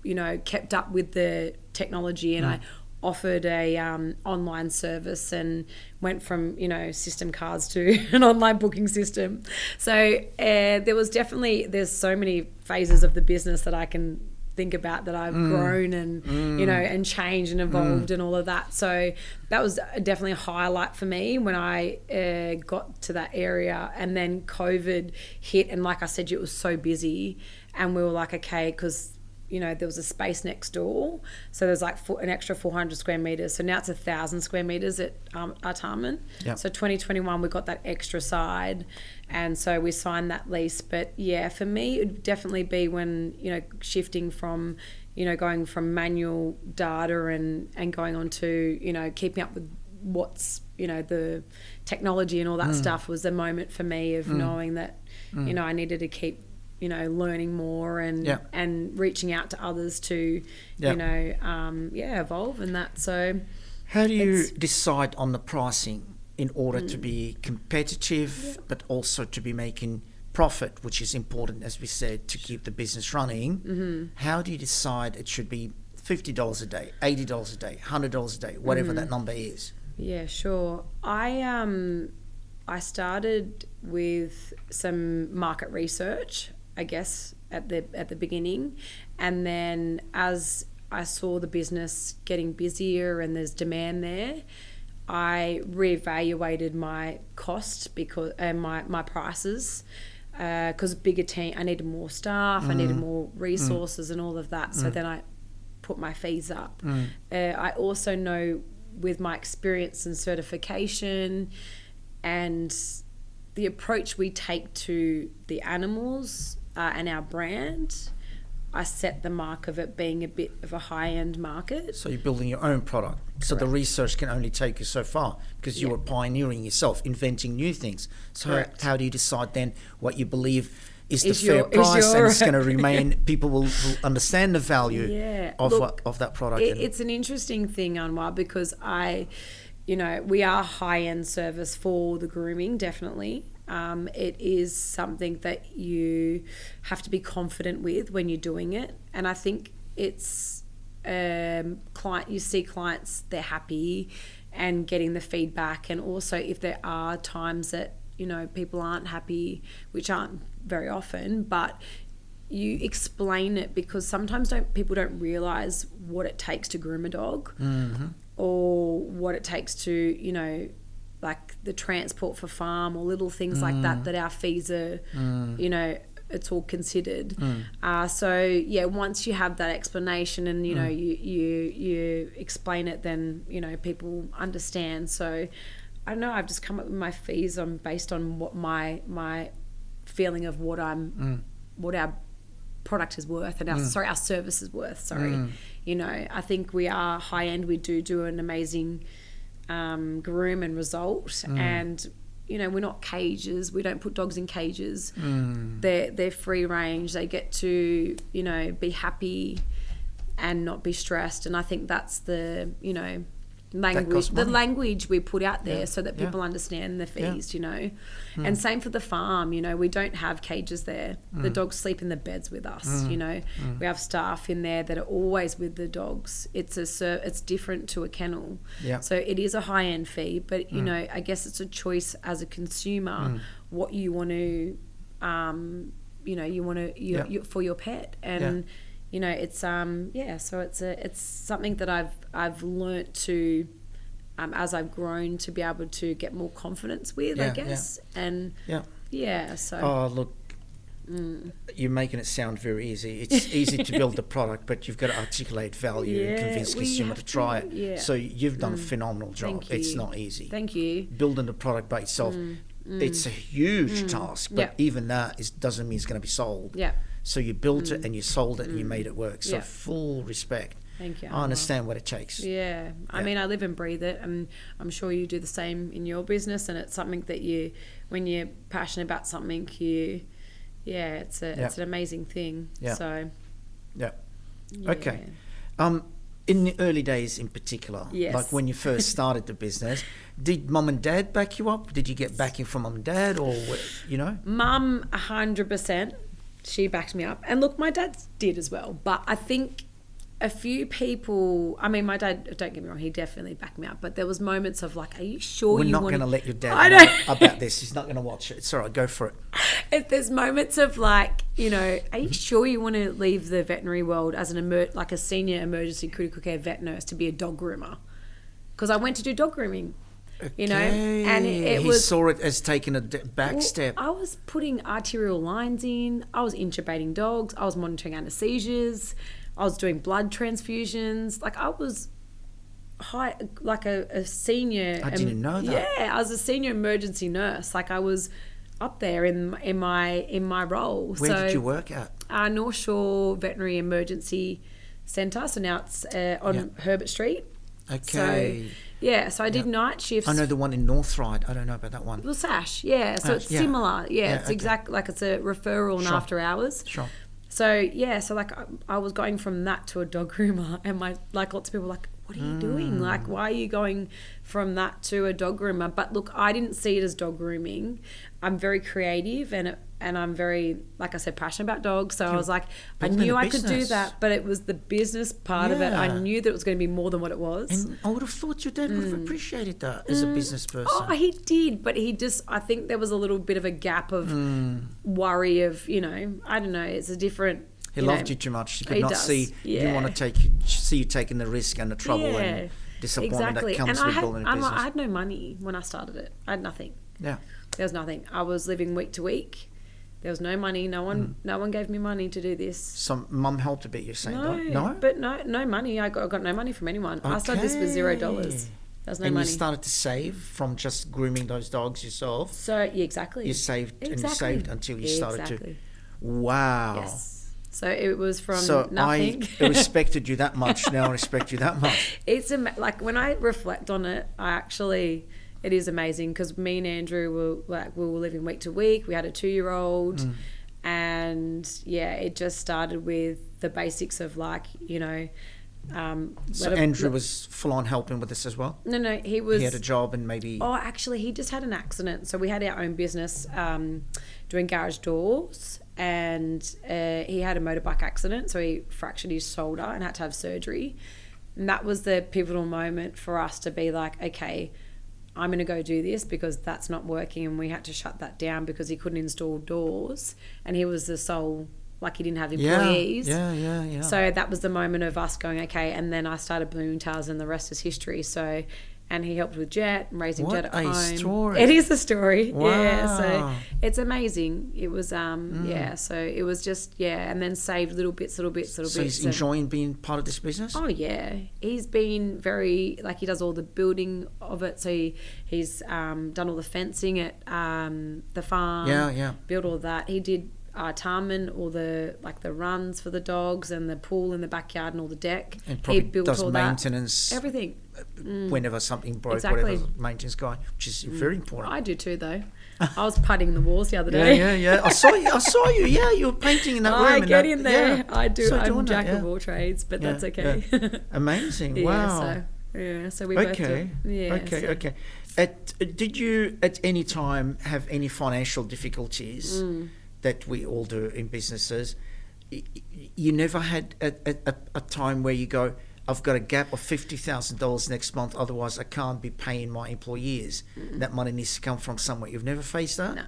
you know, kept up with the technology and I offered a online service and went from, you know, system cards to an online booking system. So there's so many phases of the business that I can think about that I've grown and, you know, and changed and evolved and all of that. So that was definitely a highlight for me when I got to that area. And then COVID hit and like I said, it was so busy and we were like, okay, because, you know, there was a space next door, so there's like an extra 400 square metres. So now it's 1,000 square metres at Artarmon. So 2021 we got that extra side, and so we signed that lease. But yeah, for me it would definitely be when, you know, shifting from, you know, going from manual data and going on to, you know, keeping up with what's, you know, the technology and all that stuff was the moment for me of knowing that, you know, I needed to keep, you know, learning more and reaching out to others to, you know, evolve and that. So how do you decide on the pricing in order to be competitive but also to be making profit, which is important, as we said, to keep the business running? How do you decide it should be $50 a day, $80 a day, $100 a day, whatever that number is? Yeah, sure. I started with some market research, I guess, at the beginning, and then as I saw the business getting busier and there's demand there, I reevaluated my cost and my prices, because bigger team, I needed more staff, I needed more resources and all of that. So then I put my fees up. I also know with my experience and certification and the approach we take to the animals and our brand, I set the mark of it being a bit of a high-end market. So you're building your own product. So the research can only take you so far because you were pioneering yourself, inventing new things. So how do you decide then what you believe is the fair price and it's going to remain, people will understand the value of that product? It's an interesting thing, Anwar, because you know, we are high-end service for the grooming, definitely. It is something that you have to be confident with when you're doing it. And I think it's you see clients, they're happy and getting the feedback. And also if there are times that, you know, people aren't happy, which aren't very often, but you explain it, because sometimes people don't realise what it takes to groom a dog. or what it takes to, you know, like the transport for farm or little things like that our fees are, you know, it's all considered. So yeah, once you have that explanation and, you know, you explain it, then, you know, people understand. So I don't know, I've just come up with my fees based on what my feeling of what our product is worth and our service is worth. You know, I think we are high end. We do an amazing groom and result, and you know, we're not cages. We don't put dogs in cages. They're free range. They get to, you know, be happy and not be stressed. And I think that's the, you know, language we put out there so that people understand the fees, you know. And same for the farm, you know, we don't have cages there. The dogs sleep in the beds with us, you know. We have staff in there that are always with the dogs. It's different to a kennel. So it is a high-end fee, but, you know, I guess it's a choice as a consumer what you want to, you know, for your pet. And you know, it's so it's something that I've learnt to, as I've grown, to be able to get more confidence with, I guess. And so. Oh, look, you're making it sound very easy. It's easy to build the product, but you've got to articulate value and convince consumer to try it. So you've done a phenomenal job. It's not easy. Thank you. Building the product by itself, it's a huge task, but even that doesn't mean it's going to be sold. So you built it and you sold it and you made it work. So full respect. Thank you. I understand what it takes. I mean, I live and breathe it, and I'm sure you do the same in your business. And it's something that when you're passionate about something, it's an amazing thing. So. Okay. In the early days, in particular, like when you first started the business, did mum and dad back you up? Did you get backing from mum and dad, or you know? Mum, 100%. She backed me up. And look, my dad did as well. But I think a few people, I mean, my dad, don't get me wrong, he definitely backed me up. But there was moments of like, are you sure We're you not want going to let your dad know about this. He's not going to watch it. It's all right. Go for it. If there's moments of like, you know, are you sure you want to leave the veterinary world as like a senior emergency critical care vet nurse to be a dog groomer? Because I went to do dog grooming. You know, and he saw it as taking a back step. I was putting arterial lines in. I was intubating dogs. I was monitoring anesthesias. I was doing blood transfusions. Like I was like a senior. I didn't know that. Yeah, I was a senior emergency nurse. Like I was up there in my role. Where did you work at? North Shore Veterinary Emergency Centre. So now it's on Herbert Street. Okay. So I did night shifts. I know the one in Northride. I don't know about that one. Well, Sash, so it's similar. It's exactly like it's a referral and after hours. Sure. So so like I was going from that to a dog groomer, and lots of people were like, what are you doing? Like, why are you going from that to a dog groomer? But look, I didn't see it as dog grooming. I'm very creative and I'm very, like I said, passionate about dogs. So I was like, I knew I could do that, but it was the business part of it. I knew that it was going to be more than what it was. And I would have thought your dad would have appreciated that as a business person. Oh, he did, but I think there was a little bit of a gap of worry of, you know, I don't know, it's a different... He loved you too much. He could not see. He didn't want to see you taking the risk and the trouble and disappointment that comes with building a business. I had no money when I started it. I had nothing. Yeah. There was nothing. I was living week to week. There was no money. No one gave me money to do this. Some mum helped a bit, you're saying? No, but no money. I got no money from anyone. Okay. I started this with $0. There's no money. And you started to save from just grooming those dogs yourself. So exactly. You saved and you saved until you started to. Wow. Yes. So it was from nothing. I respected you that much. Now I respect you that much. It's like when I reflect on it, it is amazing because me and Andrew we were living week to week. We had a 2-year-old, and it just started with the basics of like, you know. So Andrew was full on helping with this as well? No, he was. He had a job and maybe. Oh, actually, he just had an accident. So we had our own business doing garage doors. And he had a motorbike accident, so he fractured his shoulder and had to have surgery. And that was the pivotal moment for us to be like, okay, I'm going to go do this because that's not working. And we had to shut that down because he couldn't install doors, and he was the sole like he didn't have employees. Yeah. So that was the moment of us going, okay, and then I started Bloomingtails and the rest is history. So, and he helped with Jet and raising Jet at home. What a story. It is a story. Wow. Yeah, so it's amazing. It was, so it was just, and then saved little bits. So he's enjoying being part of this business? Oh, yeah. He's been very, like he does all the building of it. So he's done all the fencing at the farm. Yeah. Built all that. He did Tarman, all the runs for the dogs and the pool in the backyard and all the deck. And probably he built does all maintenance. that. Everything. Whenever something broke, Exactly. whatever, maintenance guy, which is very important. I do too, though. I was putting the walls the other day. Yeah. I saw you. Yeah, you were painting in that room. I get in there. Yeah. I do. So I'm jack of all trades, but that's okay. Yeah. Amazing. Wow. So we both do. Okay. Did you at any time have any financial difficulties that we all do in businesses? You never had a time where you go, I've got a gap of $50,000 next month, otherwise I can't be paying my employees. That money needs to come from somewhere. You've never faced that? No.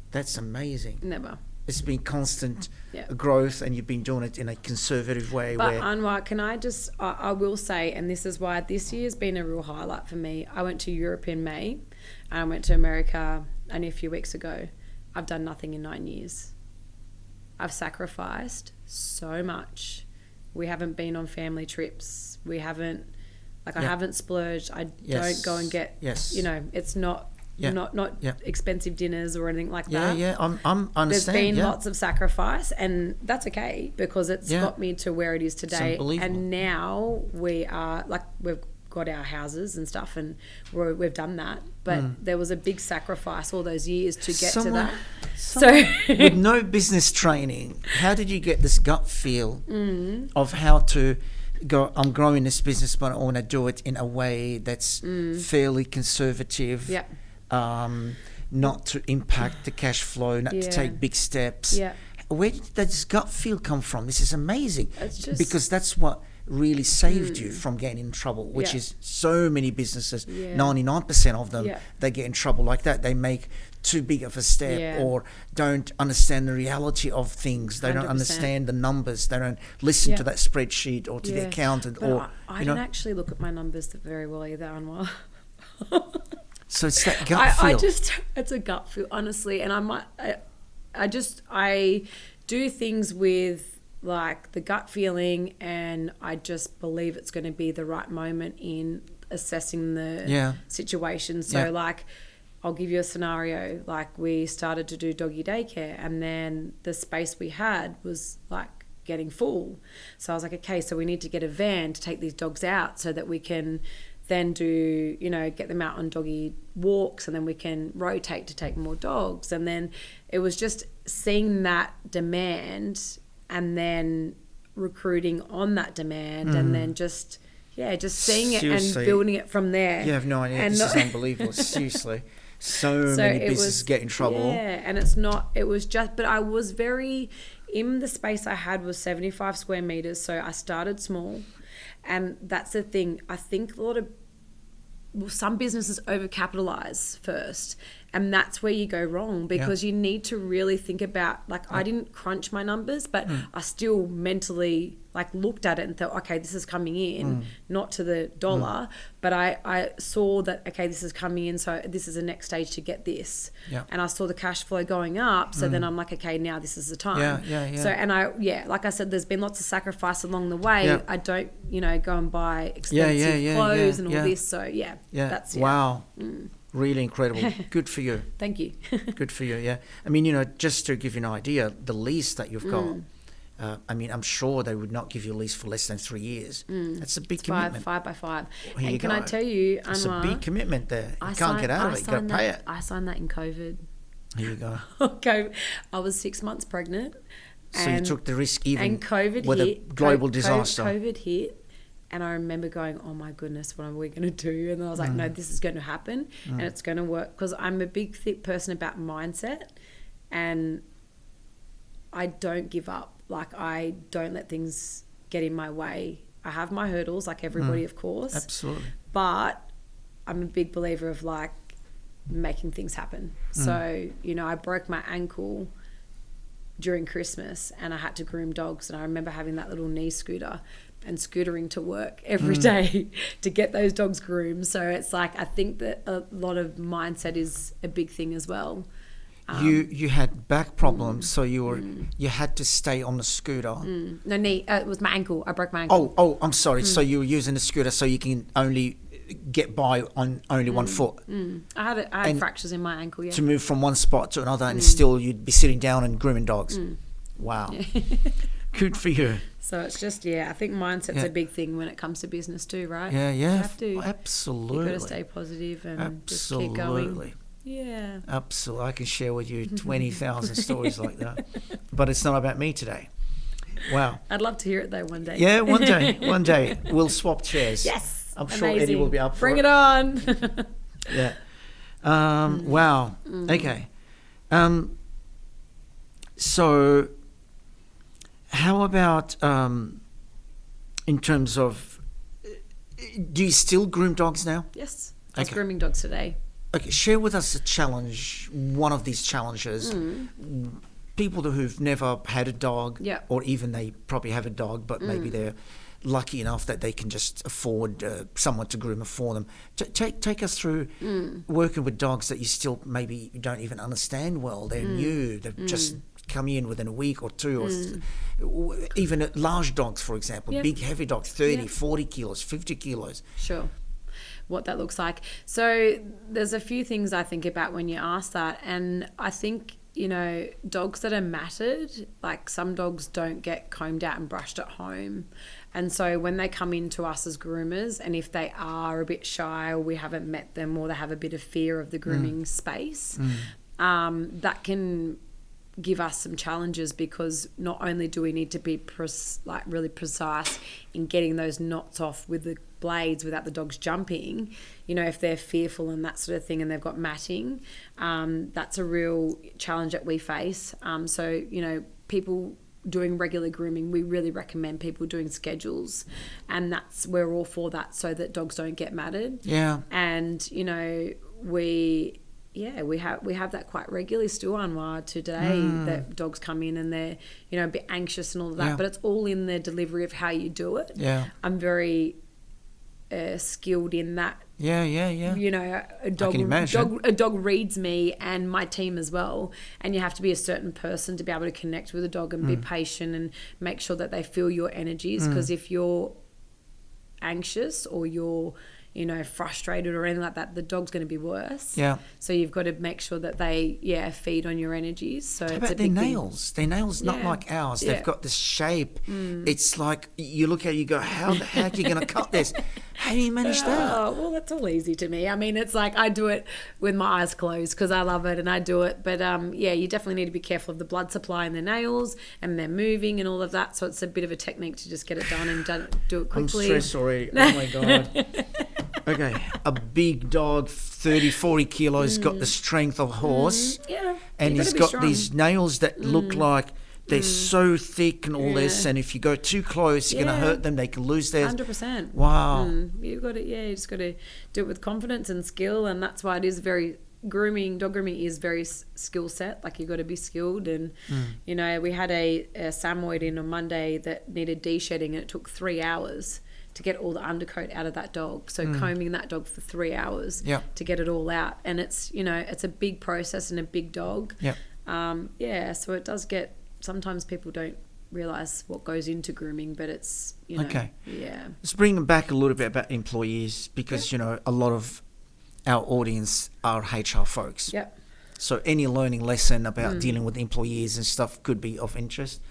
That's amazing. Never. It's been constant growth, and you've been doing it in a conservative way. But Anwar, can I just, I will say, and this is why this year's been a real highlight for me. I went to Europe in May, and I went to America only a few weeks ago. I've done nothing in 9 years. I've sacrificed so much. We haven't been on family trips. We haven't, I haven't splurged. I don't go and get, it's not expensive dinners or anything like that. I'm understand. There's been lots of sacrifice, and that's okay because it's got me to where it is today. And now we are, we've got our houses and stuff, and we've done that. But there was a big sacrifice all those years to get to that. So with no business training, how did you get this gut feel of how to go, I'm growing this business, but I want to do it in a way that's fairly conservative, not to impact the cash flow, not to take big steps. Where did this gut feel come from? This is amazing. Because that's what really saved you from getting in trouble, which is so many businesses, 99% of them, they get in trouble like that. They make too big of a step or don't understand the reality of things. They 100%. Don't understand the numbers. They don't listen to that spreadsheet or to the accountant. But I don't actually look at my numbers very well either, Anwar. So it's that gut feel. It's a gut feel, honestly. And I do things with the gut feeling, and I just believe it's going to be the right moment in assessing the situation. So I'll give you a scenario. We started to do doggy daycare, and then the space we had was getting full. So I was like, okay, so we need to get a van to take these dogs out so that we can then do, get them out on doggy walks, and then we can rotate to take more dogs. And then it was just seeing that demand and then recruiting on that demand and then just seeing it and building it from there. You have no idea. This is unbelievable. Seriously. So many businesses get in trouble. Yeah, and but I was in the space I had was 75 square meters. So I started small, and that's the thing. I think some businesses overcapitalize first, and that's where you go wrong, because you need to really think about, I didn't crunch my numbers, but I still mentally looked at it and thought, okay, this is coming in, not to the dollar, but I saw that, okay, this is coming in, so this is the next stage to get this. And I saw the cash flow going up, so then I'm like, okay, now this is the time. So, and like I said, there's been lots of sacrifice along the way. I don't, go and buy expensive clothes and all this. So that's wow. Really incredible. Good for you. Thank you. Good for you, yeah. I mean, just to give you an idea, the lease that you've got, I'm sure they would not give you a lease for less than 3 years. That's a big commitment. 5 by 5. Well, and can I tell you, Anwar, it's a big commitment there. You can't get out of it. You've got to pay it. I signed that in COVID. Here you go. Okay, I was 6 months pregnant. So you took the risk even COVID with hit, a global disaster. COVID hit. And I remember going, oh my goodness, what are we going to do? And I was like, no, this is going to happen and it's going to work, because I'm a big, thick person about mindset, and I don't give up. I don't let things get in my way. I have my hurdles, like everybody, of course. Absolutely. But I'm a big believer of making things happen. So, I broke my ankle during Christmas, and I had to groom dogs, and I remember having that little knee scooter and scootering to work every day to get those dogs groomed. So it's like, I think that a lot of mindset is a big thing as well. You had back problems, so you had to stay on the scooter. No, knee. It was my ankle. I broke my ankle. Oh, I'm sorry. So you were using the scooter so you can only get by on only one foot. I had fractures in my ankle. Yeah. To move from one spot to another, and still you'd be sitting down and grooming dogs. Wow. Yeah. Good for you. So it's just, I think mindset's a big thing when it comes to business too, right? Yeah. You have to. Absolutely. You've got to stay positive and just keep going. Yeah. Absolutely. I can share with you 20,000 stories like that. But it's not about me today. Wow. I'd love to hear it though one day. Yeah, one day. One day. We'll swap chairs. Yes. I'm sure Eddie will be up for Bring it on. Yeah. Wow. Okay. So how about in terms of, do you still groom dogs now? Yes. I was grooming dogs today. Okay, share with us a challenge, one of these challenges. People who've never had a dog, or even they probably have a dog, but maybe they're lucky enough that they can just afford someone to groom it for them. Take us through working with dogs that you still maybe you don't even understand well. They're new. They've just come in within a week or two, or even large dogs, for example, big, heavy dogs, 30, 40 kilos, 50 kilos. Sure. What that looks like. So there's a few things I think about when you ask that, and I think, dogs that are matted, like some dogs don't get combed out and brushed at home, and so when they come into us as groomers, and if they are a bit shy or we haven't met them or they have a bit of fear of the grooming space, that can give us some challenges, because not only do we need to be really precise in getting those knots off with the blades without the dogs jumping, if they're fearful and that sort of thing and they've got matting, that's a real challenge that we face. So people doing regular grooming, we really recommend people doing schedules, and we're all for that, so that dogs don't get matted. And we have that quite regularly still, Anwar, today, that dogs come in and they're, a bit anxious and all of that, but it's all in the delivery of how you do it. I'm very skilled in that. A dog reads me and my team as well, and you have to be a certain person to be able to connect with a dog and be patient and make sure that they feel your energies, because if you're anxious or you're frustrated or anything like that, the dog's going to be worse. So you've got to make sure that they feed on your energies. So how it's about their nails? Their nails not like ours. They've got this shape. It's like you look at it, you go, how the heck are you going to cut this? How do you manage that? Oh, well, that's all easy to me. I mean, it's like I do it with my eyes closed because I love it and I do it. But you definitely need to be careful of the blood supply in their nails and they're moving and all of that. So it's a bit of a technique to just get it done and do it quickly. I'm stressed already. Oh my God. Okay, a big dog, 30, 40 kilos, got the strength of a horse. And he's got these nails that look like they're so thick and all this, and if you go too close, you're going to hurt them. They can lose their... 100%. Wow. You've got to, you just got to do it with confidence and skill, and that's why it is very... dog grooming is very skill set. Like, you've got to be skilled, and, we had a Samoyed in on Monday that needed de-shedding, and it took 3 hours to get all the undercoat out of that dog. So combing that dog for 3 hours to get it all out. And it's, it's a big process and a big dog. So it does get... Sometimes people don't realise what goes into grooming, but it's, Let's bring them back a little bit about employees, because, a lot of our audience are HR folks. So any learning lesson about dealing with employees and stuff could be of interest.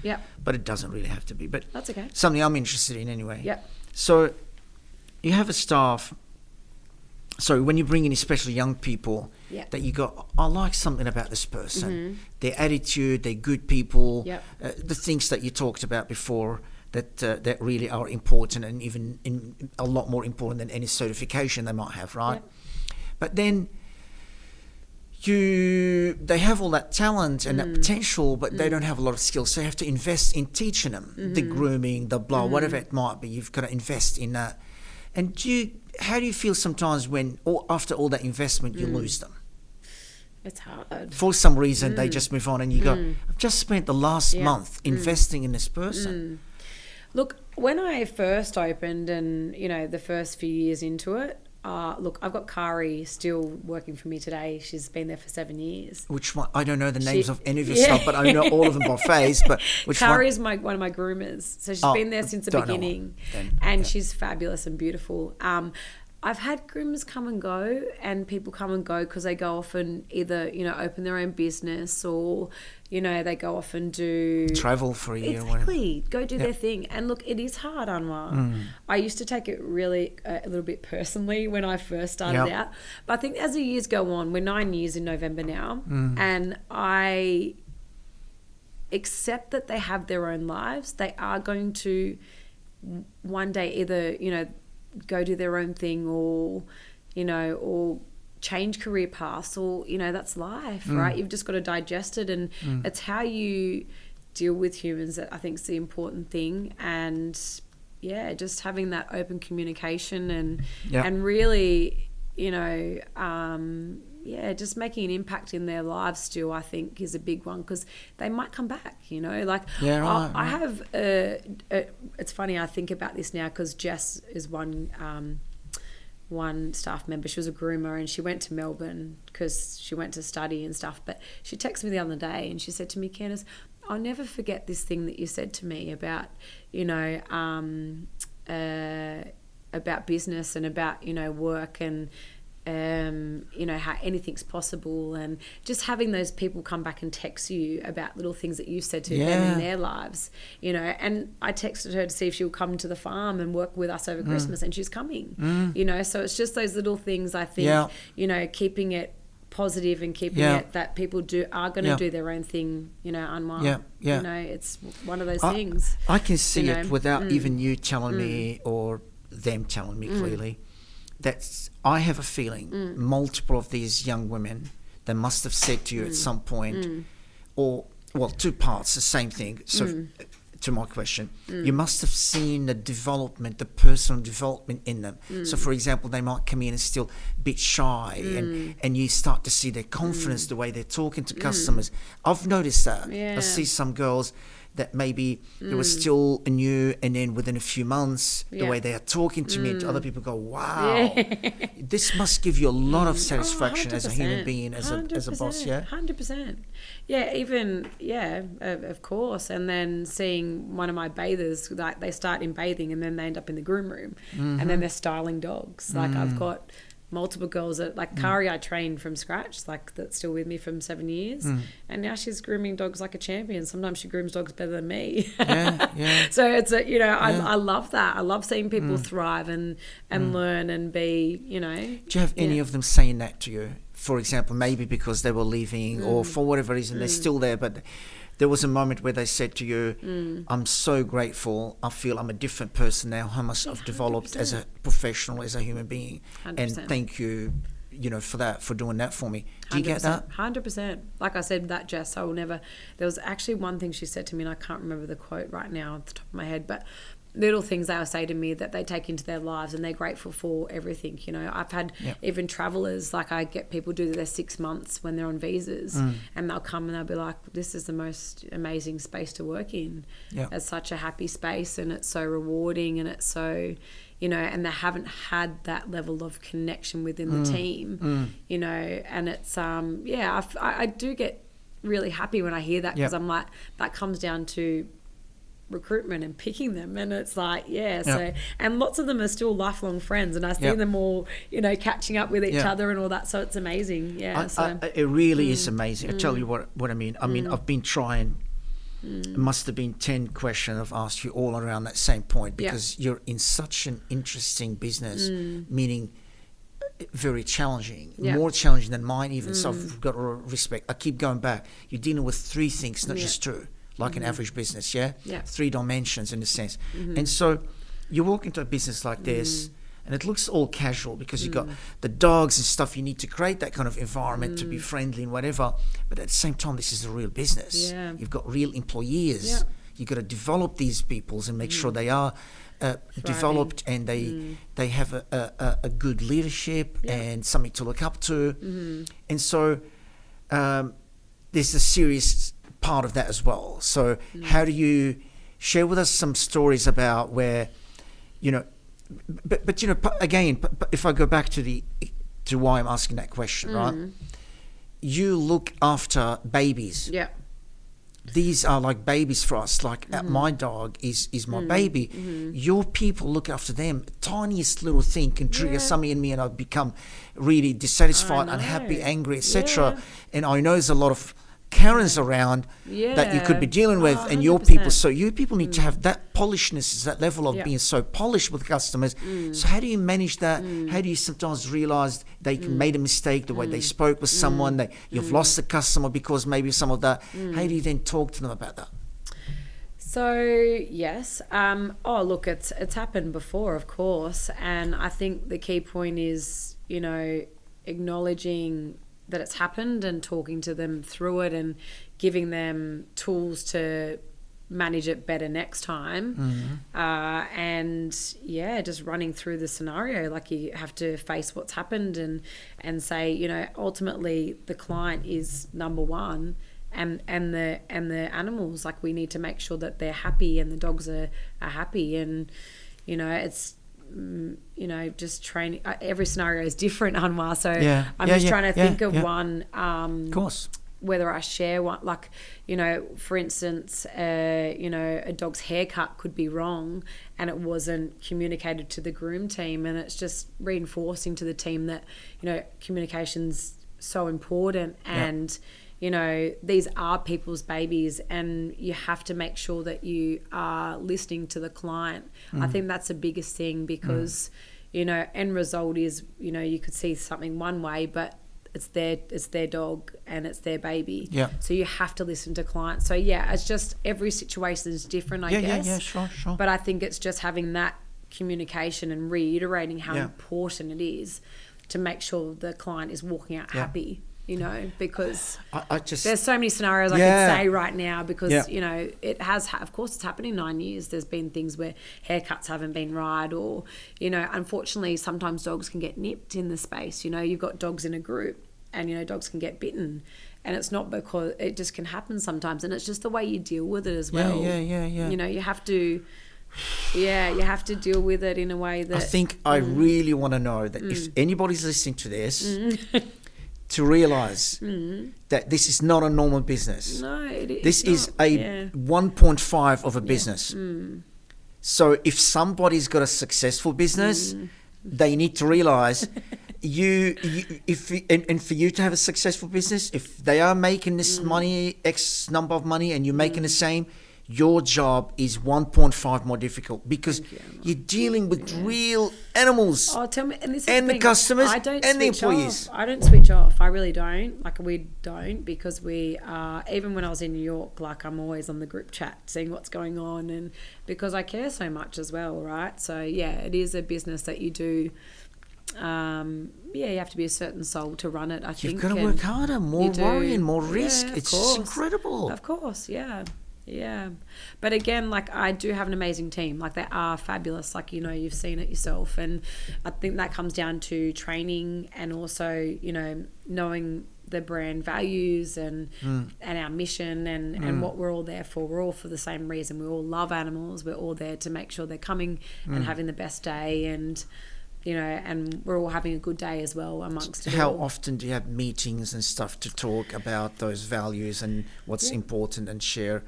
But it doesn't really have to be. But that's okay. Something I'm interested in anyway. So you have a staff. So when you bring in especially young people, that you go, I like something about this person, their attitude, they're good people, the things that you talked about before that really are important, and even a lot more important than any certification they might have, right? But then they have all that talent and that potential, but they don't have a lot of skills. So you have to invest in teaching them the grooming, the blah, whatever it might be. You've got to invest in that. And how do you feel sometimes when, or after all that investment, you lose them? It's hard. For some reason, they just move on, and you go, I've just spent the last month investing in this person. Look, when I first opened and, the first few years into it, look, I've got Kari still working for me today. She's been there for 7 years. Which one? I don't know the names of any of your stuff, but I know all of them by face. But which Kari is one of my groomers. So she's been there since the beginning. And she's fabulous and beautiful. I've had groomers come and go, and people come and go because they go off and either, open their own business, or, they go off and do... travel for a year. Exactly. Go do their thing. And look, it is hard, Anwar. I used to take it really a little bit personally when I first started out. But I think as the years go on, we're 9 years in November now, and I accept that they have their own lives. They are going to one day either, go do their own thing, or or change career paths, or that's life, right? You've just got to digest it, and it's how you deal with humans that I think is the important thing. And just having that open communication and really just making an impact in their lives still, I think, is a big one, because they might come back, I have it's funny, I think about this now, because Jess is one staff member. She was a groomer, and she went to Melbourne because she went to study and stuff, but she texted me the other day and she said to me, Candice, I'll never forget this thing that you said to me about about business and about work, and how anything's possible, and just having those people come back and text you about little things that you've said to them in their lives, and I texted her to see if she'll come to the farm and work with us over Christmas, and she's coming, so it's just those little things, I think, keeping it positive and keeping it that people are going to do their own thing, unwind. It's one of those things. I can see it without even you telling me or them telling me clearly. I have a feeling multiple of these young women, they must have said to you at some point, or, well, two parts, the same thing. So to my question, you must have seen the development, the personal development in them. So, for example, they might come in and still a bit shy, and you start to see their confidence, the way they're talking to customers. I've noticed that. I see some girls that maybe it was still new, and then within a few months, the way they are talking to me and to other people, go, wow, this must give you a lot of satisfaction as a human being, as a boss, 100%. Of course. And then seeing one of my bathers, like, they start in bathing and then they end up in the groom room, and then they're styling dogs. Like, I've got multiple girls that, like, Kari I trained from scratch, like, that's still with me from 7 years, and now she's grooming dogs like a champion. Sometimes she grooms dogs better than me. So it's I love that. I love seeing people thrive and learn and be, Do you have any of them saying that to you? For example, maybe because they were leaving, or for whatever reason they're still there, but there was a moment where they said to you, I'm so grateful, I feel I'm a different person now, how much I've developed as a professional, as a human being, 100%. And thank you, for that, for doing that for me. Do you get that? 100%. Like I said, that Jess, I will never... There was actually one thing she said to me, and I can't remember the quote right now off the top of my head, but little things they'll say to me that they take into their lives, and they're grateful for everything. I've had even travelers, like, I get people do their 6 months when they're on visas, and they'll come and they'll be like, this is the most amazing space to work in. It's such a happy space, and it's so rewarding, and it's so, and they haven't had that level of connection within the team, and it's I do get really happy when I hear that, because I'm like, that comes down to recruitment and picking them, and it's like so, and lots of them are still lifelong friends, and I see them all catching up with each other and all that, so it's amazing. It really is amazing. I tell you what I mean. I've been trying, it must have been 10 questions I've asked you all around that same point, because you're in such an interesting business, meaning very challenging, more challenging than mine even, so I've got to respect. I keep going back, you're dealing with 3 things, not just 2, like an average business, 3 dimensions in a sense. And so you walk into a business like this, and it looks all casual, because you've got the dogs and stuff. You need to create that kind of environment to be friendly and whatever, but at the same time, this is a real business. You've got real employees. You've got to develop these peoples and make sure they are developed, and they have a good leadership and something to look up to. And so there's a serious part of that as well. So how do you share with us some stories about where, but again, if I go back to why I'm asking that question, right? You look after babies. Yeah. These are like babies for us. Like my dog is my baby. Your people look after them. Tiniest little thing can trigger something in me, and I become really dissatisfied, unhappy, angry, etc. And I know there's a lot of Karens around that you could be dealing with, and your people. So you people need to have that polishness, that level of being so polished with customers. So how do you manage that? How do you sometimes realize they made a mistake, the way they spoke with someone, that you've lost the customer because maybe some of that? How do you then talk to them about that? So yes, look, it's happened before, of course, and I think the key point is acknowledging that it's happened and talking to them through it and giving them tools to manage it better next time. Just running through the scenario. Like, you have to face what's happened and say, ultimately the client is number one, and the animals, like, we need to make sure that they're happy and the dogs are happy, and it's just training. Every scenario is different, Anwar, so I'm just trying to think of one, of course, whether I share one, like, for instance, a dog's haircut could be wrong and it wasn't communicated to the groom team, and it's just reinforcing to the team that communication's so important, and these are people's babies, and you have to make sure that you are listening to the client. I think that's the biggest thing, because end result is you could see something one way, but it's their dog and it's their baby. So you have to listen to clients. So it's just every situation is different, I guess. Sure. But I think it's just having that communication and reiterating how important it is to make sure the client is walking out happy. Because I just, there's so many scenarios I could say right now, because it has, of course, it's happened in 9 years. There's been things where haircuts haven't been right, or unfortunately sometimes dogs can get nipped in the space. You've got dogs in a group, and dogs can get bitten, and it's not because it just can happen sometimes, and it's just the way you deal with it as well. You have to you have to deal with it in a way that, I think I really want to know that if anybody's listening to this, to realise that this is not a normal business. No, this is a 1.5 of a business. So if somebody's got a successful business, they need to realise and for you to have a successful business, if they are making this money, X number of money, and you're making the same, your job is 1.5 more difficult, because you're dealing with real animals. Tell me, and the customers and the employees. I don't switch off. I really don't. Like, we don't, because we are, even when I was in New York, like, I'm always on the group chat seeing what's going on, and because I care so much as well, right? So it is a business that you do. You have to be a certain soul to run it, I think. You've got to work harder, more worrying, more risk. It's just incredible. Of course, yeah. But again, like, I do have an amazing team. Like, they are fabulous. Like, you've seen it yourself. And I think that comes down to training, and also, knowing the brand values and our mission and what we're all there for. We're all for the same reason. We all love animals. We're all there to make sure they're coming and having the best day, and and we're all having a good day as well amongst it. How all. often do you have meetings and stuff to talk about those values and what's important, and share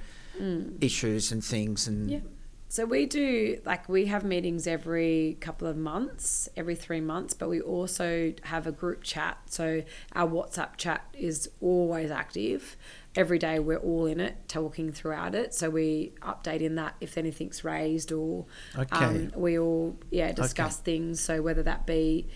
issues and things? And so we do, like, we have meetings every couple of months, every 3 months, but we also have a group chat. So our WhatsApp chat is always active. Every day we're all in it, talking throughout it. So we update in that if anything's raised, or we all discuss things. So whether that be,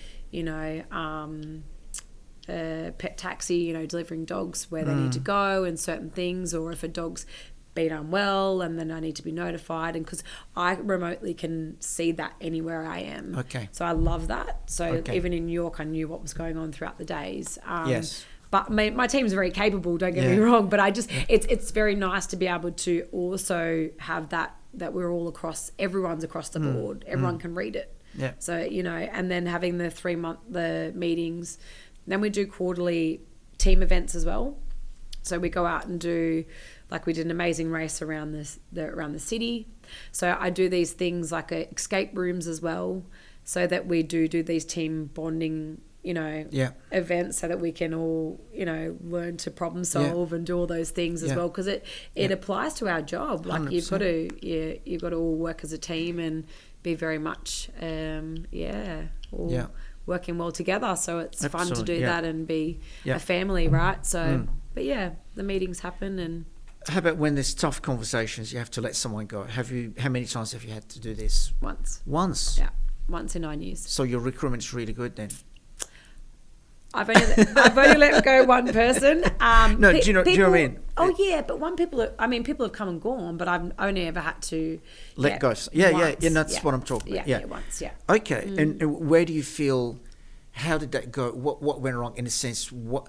pet taxi, delivering dogs where they need to go and certain things, or if a dog's been unwell and then I need to be notified, and because I remotely can see that anywhere I am. So I love that. So even in New York, I knew what was going on throughout the days. But my team's very capable, don't get me wrong, but I just, it's very nice to be able to also have that we're all everyone's across the board. Everyone can read it. So, and then having the 3 month, the meetings, then we do quarterly team events as well. So we go out and do, like we did an amazing race around around the city. So I do these things like escape rooms as well, so that we do these team bonding, events, so that we can all, learn to problem solve and do all those things as well, because it applies to our job. Like 100%. you've got to all work as a team and be very much working well together. So it's fun to do that and be a family, right? So but the meetings happen. And how about when there's tough conversations, you have to let someone go? How many times have you had to do this? Once. Yeah, once in 9 years. So your recruitment's really good then. I've only let go one person. No, do you know what I mean? Oh yeah, but people have come and gone, but I've only ever had to let go. Yeah, that's what I'm talking about. Yeah, once. Okay, and where do you feel? How did that go? What went wrong in a sense? What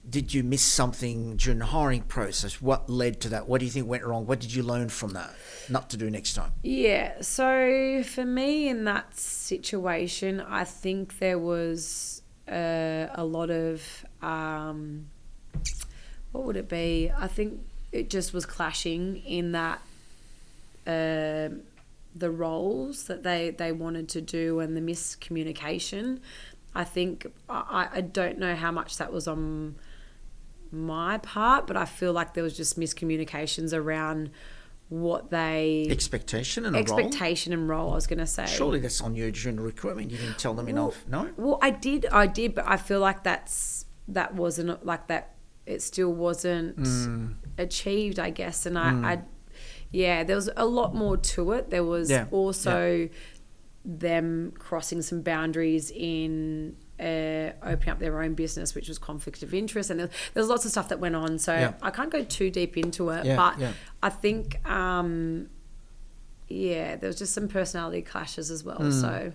did you miss something during the hiring process? What led to that? What do you think went wrong? What did you learn from that? Not to do next time. Yeah. So for me in that situation, I think there was a lot of what would it be? I think it just was clashing in that the roles that they wanted to do and the miscommunication. I think I don't know how much that was on my part, but I feel like there was just miscommunications around what they expectation and role. I was going to say. Surely that's on you during the recruitment. You didn't tell them enough, no? Well, I did, but I feel like that wasn't like that. It still wasn't achieved, I guess. And I there was a lot more to it. There was also them crossing some boundaries in opening up their own business, which was conflict of interest, and there's lots of stuff that went on. So I can't go too deep into it, but I think there was just some personality clashes as well. So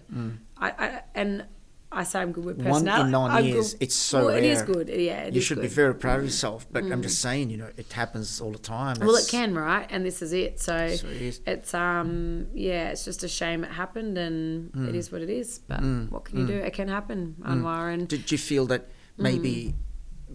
I say I'm good with personality. 1 in 9 years, it's so rare. It is good. Yeah, you should be very proud of yourself. But I'm just saying, it happens all the time. Well, it can, right? And this is it. So it is. It's it's just a shame it happened, and it is what it is. But what can you do? It can happen, Anwar. And did you feel that maybe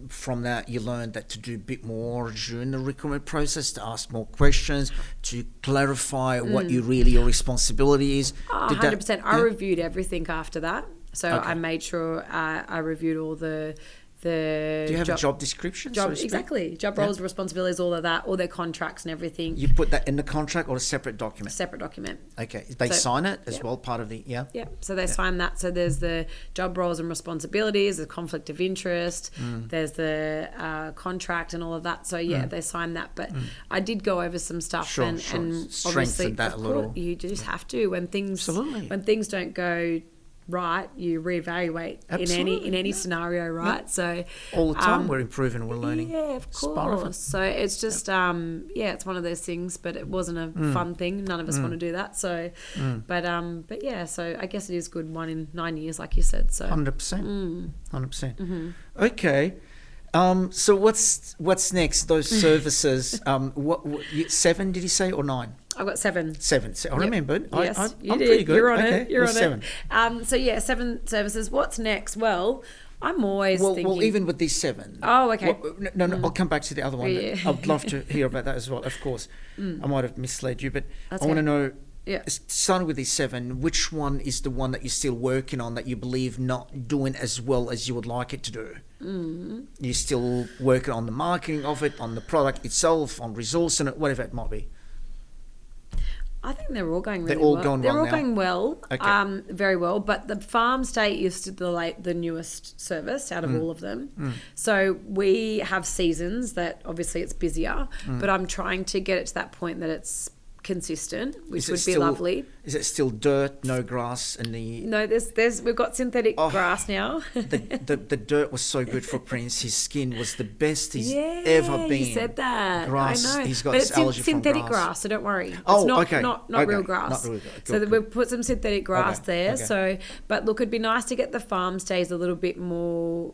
from that you learned that to do a bit more during the recruitment process, to ask more questions, to clarify what your responsibility is? 100%. I reviewed everything after that. So I made sure I reviewed all the Do you have a job description? Exactly. Job roles, responsibilities, all of that, all their contracts and everything. You put that in the contract or a separate document? Separate document. Okay. They sign it as well, part of the, Yeah. So they sign that. So there's the job roles and responsibilities, the conflict of interest, there's the contract and all of that. So they sign that. But I did go over some stuff and obviously that a little. You just have to when things don't go right, you reevaluate in any scenario, right? So all the time we're improving, we're learning. Yeah, of course. So it's just it's one of those things, but it wasn't a fun thing. None of us want to do that. So but yeah, so I guess it is good 1 in 9 years, like you said. So 100%. 100%. Okay. So what's next? Those services. What 7 did you say, or 9? I've got 7. 7. So I remembered. Yes, I'm pretty good. You're on it. You're on 7. it. So 7 services. What's next? Well, I'm always thinking. Well, even with these 7. Oh, okay. No. I'll come back to the other one. Yeah. I'd love to hear about that as well. Of course, I might have misled you, but I want to know. Yeah. Starting with these 7, which one is the one that you're still working on that you believe not doing as well as you would like it to do? You're still working on the marketing of it, on the product itself, on resourcing it, whatever it might be. I think they're all going really well. They're all going well, Okay. very well. But the farm stay is the newest service out of all of them. So we have seasons that obviously it's busier, but I'm trying to get it to that point that it's consistent, which would be lovely. Is it still dirt, no grass in the? No, we've got synthetic grass now. the dirt was so good for Prince. His skin was the best he's ever been. You said that. Grass. I know. He's got but it's allergy synthetic from grass. grass, so don't worry. Oh, it's okay. Not real grass. Not real grass. So we've put some synthetic grass there. Okay. So, but look, it'd be nice to get the farm stays a little bit more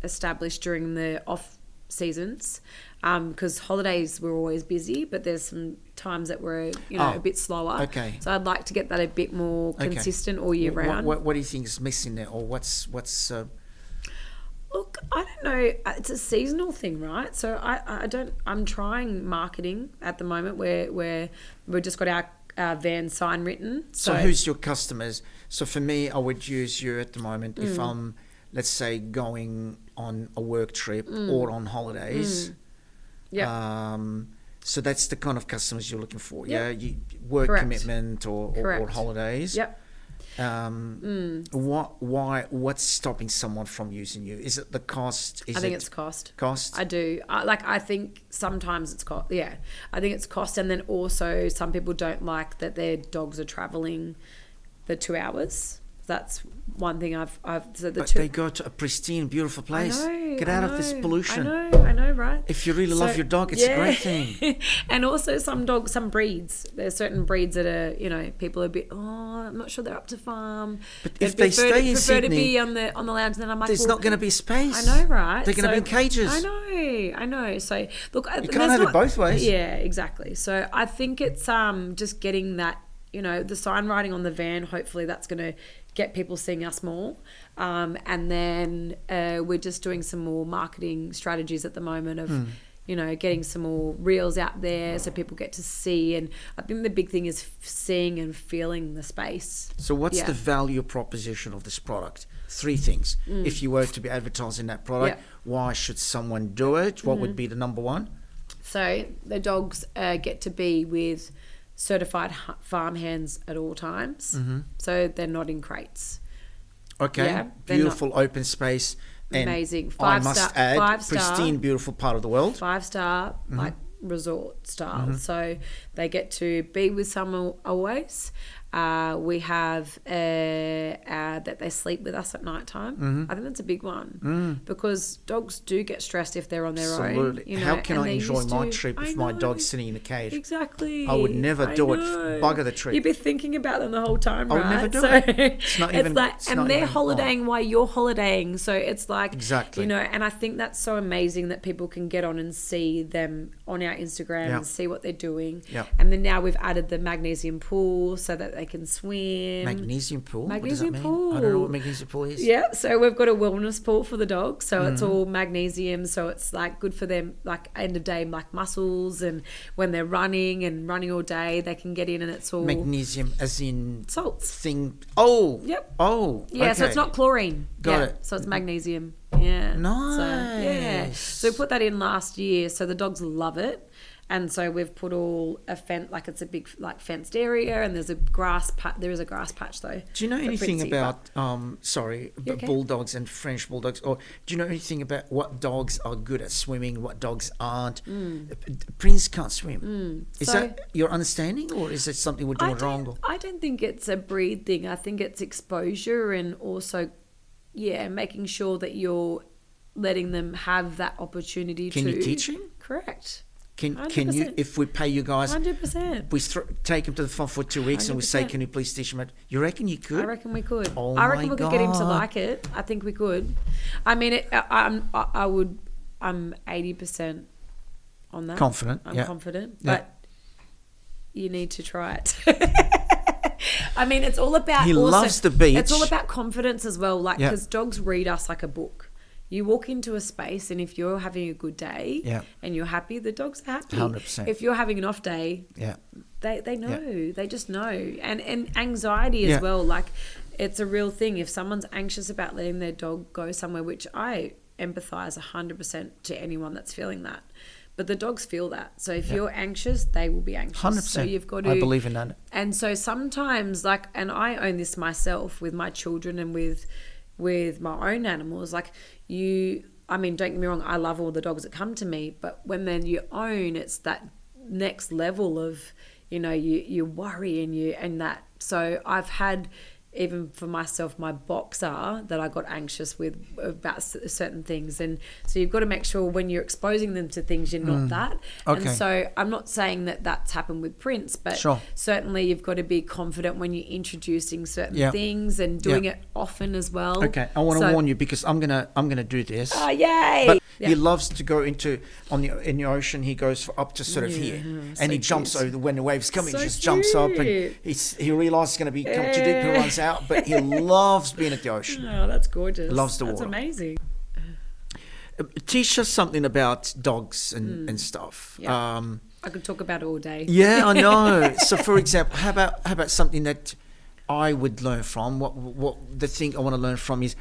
established during the off seasons. Because holidays we're always busy, but there's some times that we're a bit slower. Okay. So I'd like to get that a bit more consistent all year round. What do you think is missing there, or what's? Look, I don't know. It's a seasonal thing, right? So I'm trying marketing at the moment where we've just got our van sign written. So who's your customers? So for me, I would use you at the moment if I'm, let's say, going on a work trip or on holidays. Yeah. So that's the kind of customers you're looking for. Yep. Yeah, work Correct. commitment or holidays. Yep. What's stopping someone from using you? Is it the cost? I think it's cost. Cost? I do. I think sometimes it's cost. Yeah. I think it's cost. And then also some people don't like that their dogs are traveling the 2 hours. That's one thing they go to a pristine, beautiful place. Get out of this pollution. I know, right? If you really love your dog, it's a great thing. And also some breeds. There's certain breeds that are, people are a bit, I'm not sure they're up to farm. But if they stay in Sydney, to be on the lounge, then I'm like, there's not going to be space. I know, right? They're going to be in cages. I know. So look, you can't have it both ways. Yeah, exactly. So I think it's just getting that, the sign writing on the van. Hopefully that's going to get people seeing us more. And then we're just doing some more marketing strategies at the moment of, getting some more reels out there so people get to see. And I think the big thing is seeing and feeling the space. So what's the value proposition of this product? 3 things. If you were to be advertising that product, why should someone do it? What would be the number one? So the dogs get to be with certified farm hands at all times, so they're not in crates. Okay, beautiful open space. And amazing. I must add, pristine, beautiful part of the world. 5-star, like resort style. So they get to be with someone always. We have that they sleep with us at night time. I think that's a big one because dogs do get stressed if they're on their own. Absolutely. How can I enjoy my trip if my dog's sitting in a cage? Exactly. I would never do it. Bugger the trip. You'd be thinking about them the whole time, right? I would never do it. It's not even. And they're holidaying while you're holidaying, so it's like exactly. And I think that's so amazing that people can get on and see them on our Instagram and see what they're doing. And then now we've added the magnesium pool so that they can swim. Magnesium pool? Magnesium pool. I don't know what magnesium pool is. Yeah, so we've got a wellness pool for the dogs. So it's all magnesium. So it's like good for them, like end of day, like muscles. And when they're running all day, they can get in and it's all magnesium as in salts. Oh. Yep. Oh. Yeah, okay. So it's not chlorine. Got it. So it's magnesium. Yeah. Nice. So we put that in last year. So the dogs love it. And so we've put all a fence, like it's a big like fenced area, and there's a grass patch. There is a grass patch though. Do you know anything about bulldogs and French bulldogs, or do you know anything about what dogs are good at swimming, what dogs aren't? Prince can't swim. Is that your understanding, or is it something we're doing wrong? I don't think it's a breed thing. I think it's exposure and also, making sure that you're letting them have that opportunity. Can you teach him? Correct. Can you, if we pay you guys, 100%. we take him to the farm for 2 weeks 100%. And we say, can you please teach him? You reckon you could? I reckon we could. Oh I reckon we could get him to like it. I think we could. I mean, I'm 80% on that. Confident. I'm confident, but you need to try it. I mean, it's all about. He loves the beach. It's all about confidence as well. Like, because dogs read us like a book. You walk into a space, and if you're having a good day and you're happy, the dogs are happy. 100%. If you're having an off day, they know. They just know. And anxiety as well. Like, it's a real thing. If someone's anxious about letting their dog go somewhere, which I empathise 100% to anyone that's feeling that. But the dogs feel that. So if you're anxious, they will be anxious. 100%. So you've got to. I believe in that. And so sometimes, like, and I own this myself with my children and with my own animals. Like, I mean, don't get me wrong, I love all the dogs that come to me, but when then you own, it's that next level of, you worry and that. So I've had, even for myself, my boxer that I got anxious with about certain things. And so you've got to make sure when you're exposing them to things, you're not that. Okay. And so I'm not saying that that's happened with Prince, but certainly you've got to be confident when you're introducing certain things and doing it often as well. Okay, I want to warn you because I'm gonna do this. Oh, yay! But he loves to go in the ocean. He goes up to sort of here, and he jumps over when the waves come. So he just jumps up, and he realizes it's going to be come too deep. He runs out, but he loves being at the ocean. Oh, that's gorgeous. Loves the water. That's amazing. teach us something about dogs and stuff. Yeah. I could talk about it all day. Yeah, I know. So, for example, how about something that I would learn from? What the thing I want to learn from is,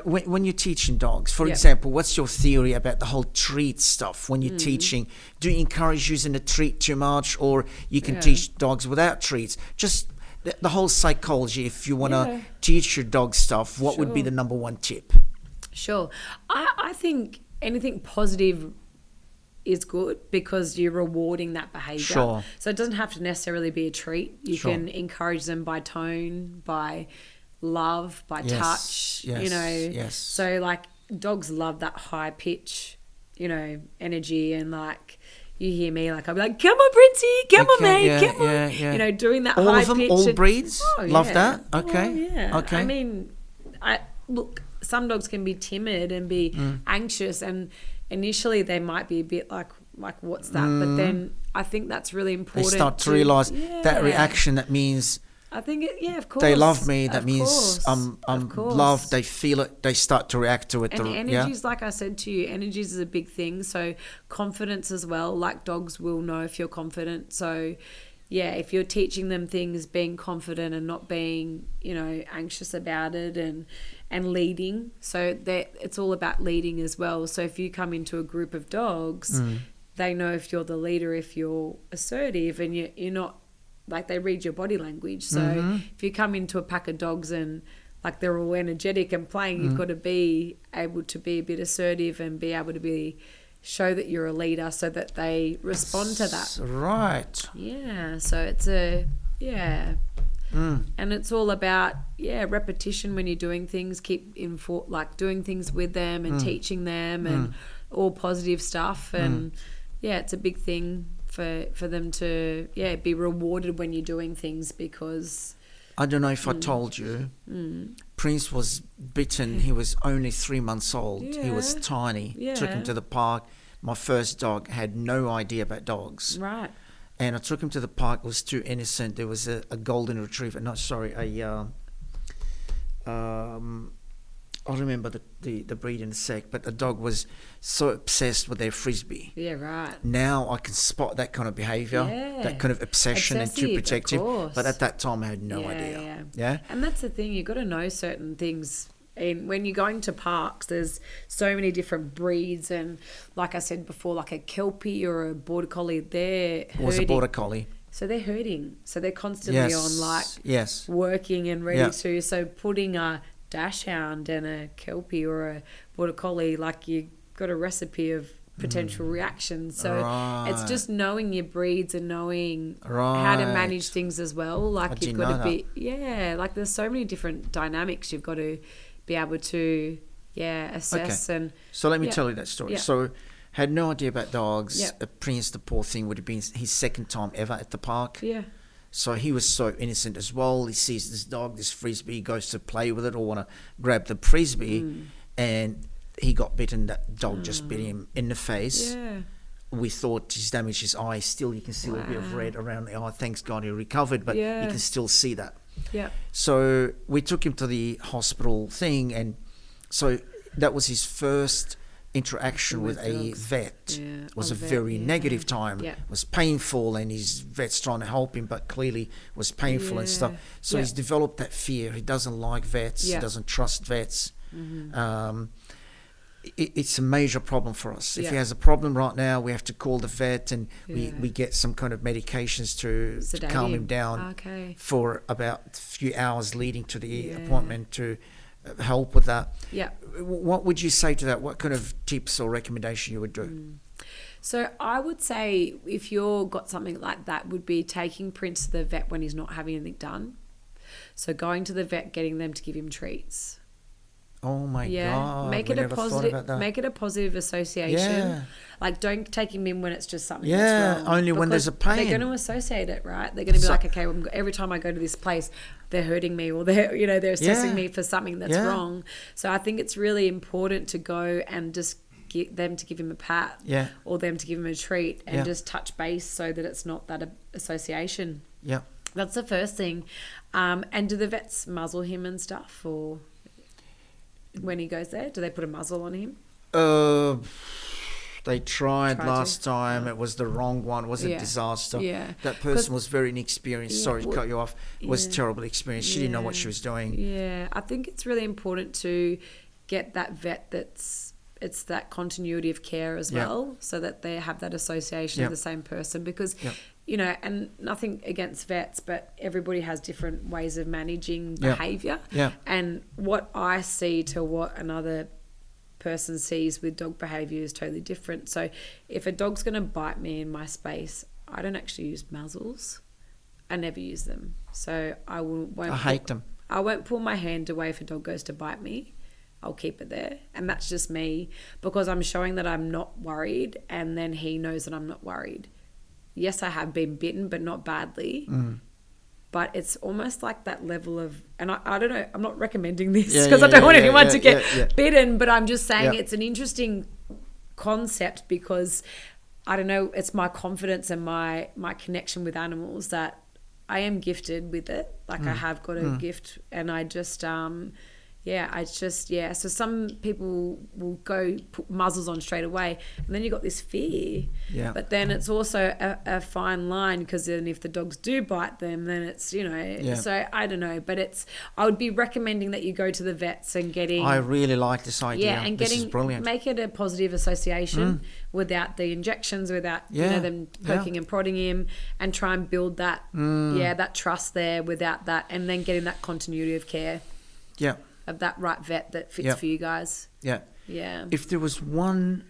when you're teaching dogs, for example, what's your theory about the whole treat stuff? When you're teaching, do you encourage using the treat too much, or you can teach dogs without treats? Just the whole psychology. If you want to teach your dog stuff, what would be the number one tip? Sure. I think anything positive is good because you're rewarding that behaviour. Sure. So it doesn't have to necessarily be a treat. You can encourage them by tone, by love, by touch, Yes. So like dogs love that high pitch, energy, and like you hear me, like I'll be like, come on, Princey, come on, mate, come on. Yeah. Doing that all high of them, pitch. all breeds? Love that? Oh, Okay. yeah. Okay. I mean, look, some dogs can be timid and be anxious, and initially they might be a bit like what's that? But then I think that's really important. They start to realise that reaction, that means I think of course. they love me. That Of means course. I'm Of course. loved. They feel it. They start to react to it. And energies, like I said to you, energies is a big thing. So confidence as well. Like dogs will know if you're confident. So if you're teaching them things, being confident and not being, anxious about it and leading. So it's all about leading as well. So if you come into a group of dogs, they know if you're the leader, if you're assertive, and you're not, like they read your body language. So if you come into a pack of dogs and like they're all energetic and playing, you've got to be able to be a bit assertive and be able to show that you're a leader so that they respond to that. Right. Yeah. So it's and it's all about repetition when you're doing things. Keep doing things with them and teaching them and all positive stuff. And it's a big thing for them to be rewarded when you're doing things, because I don't know if I told you, Prince was bitten. He was only 3 months old. He was tiny. Took him to the park. My first dog, had no idea about dogs. Right. And I took him to the park. It was too innocent. There was a golden retriever. I'll remember the breed in a sec, but the dog was so obsessed with their frisbee. Yeah, right. Now I can spot that kind of behaviour, that kind of obsession and too protective. But at that time I had no idea. Yeah. And that's the thing, you've got to know certain things. And when you're going to parks, there's so many different breeds, and like I said before, like a Kelpie or a Border Collie, they're herding. Was a Border Collie. So they're herding. So they're constantly on working and ready to. So putting a Dachshund and a Kelpie or a Border Collie, like you got a recipe of potential reactions. So it's just knowing your breeds and knowing how to manage things as well. Like you've got to be, like there's so many different dynamics you've got to be able to, assess. And so let me tell you that story. Yeah. So had no idea about dogs. Prince, the poor thing, would have been his second time ever at the park. Yeah. So he was so innocent as well. He sees this dog, this frisbee, he goes to play with it or want to grab the frisbee, and he got bitten. That dog just bit him in the face. Yeah. We thought he's damaged his eye. Still, you can see a little bit of red around the eye. Thanks God he recovered, but you can still see that. Yeah. So we took him to the hospital thing, and so that was his first interaction with a vet. It was a very negative time. It was painful, and his vet's trying to help him, but clearly was painful and stuff. So he's developed that fear. He doesn't like vets. He doesn't trust vets. It's a major problem for us. If he has a problem right now, we have to call the vet, and we get some kind of medications to calm him down for about a few hours leading to the appointment to help with that. Yeah. What would you say to that? What kind of tips or recommendation you would do? So I would say if you've got something like that, would be taking Prince to the vet when he's not having anything done. So going to the vet, getting them to give him treats. Oh my God! Make it a positive. Make it a positive association. Yeah. Like don't take him in when it's just something that's wrong. Only when there's a pain. They're going to associate it, right? They're going to be like, okay, well, every time I go to this place, they're hurting me, or they're assessing me for something that's wrong. So I think it's really important to go and just get them to give him a pat, or them to give him a treat, and just touch base so that it's not that association. Yeah, that's the first thing. And do the vets muzzle him and stuff, or when he goes there, do they put a muzzle on him? They tried Tried last to? time. It was the wrong one. It was a Yeah. disaster. Yeah. That person was very inexperienced. Yeah, Sorry to well, cut you off. It was yeah. terrible experience. She didn't know what Yeah. she was doing. Yeah, I think it's really important to get that vet it's that continuity of care as Yeah. well, so that they have that association Yeah. of the same person, because Yeah. you know, and nothing against vets, but everybody has different ways of managing Yeah. behavior. Yeah. And what I see to what another person sees with dog behavior is totally different. So if a dog's going to bite me in my space, I don't actually use muzzles. I never use them. So won't I hate them. I won't pull my hand away if a dog goes to bite me. I'll keep it there. And that's just me, because I'm showing that I'm not worried, and then he knows that I'm not worried. Yes, I have been bitten, but not badly. But it's almost like that level of, and I don't know, I'm not recommending this because I don't want anyone to get bitten, but I'm just saying it's an interesting concept, because I don't know, it's my confidence and my connection with animals that I am gifted with it. Like I have got a gift, and I just, so some people will go put muzzles on straight away, and then you've got this fear. Yeah. But then it's also a fine line, because then if the dogs do bite them, then it's, you know, so I don't know. But I would be recommending that you go to the vets and getting... I really like this idea. Yeah, and this is brilliant. make it a positive association without the injections, without you know, them poking and prodding him, and try and build that, that trust there without that, and then getting that continuity of care. Yeah. Of that right vet that fits for you guys. Yeah. Yeah. If there was one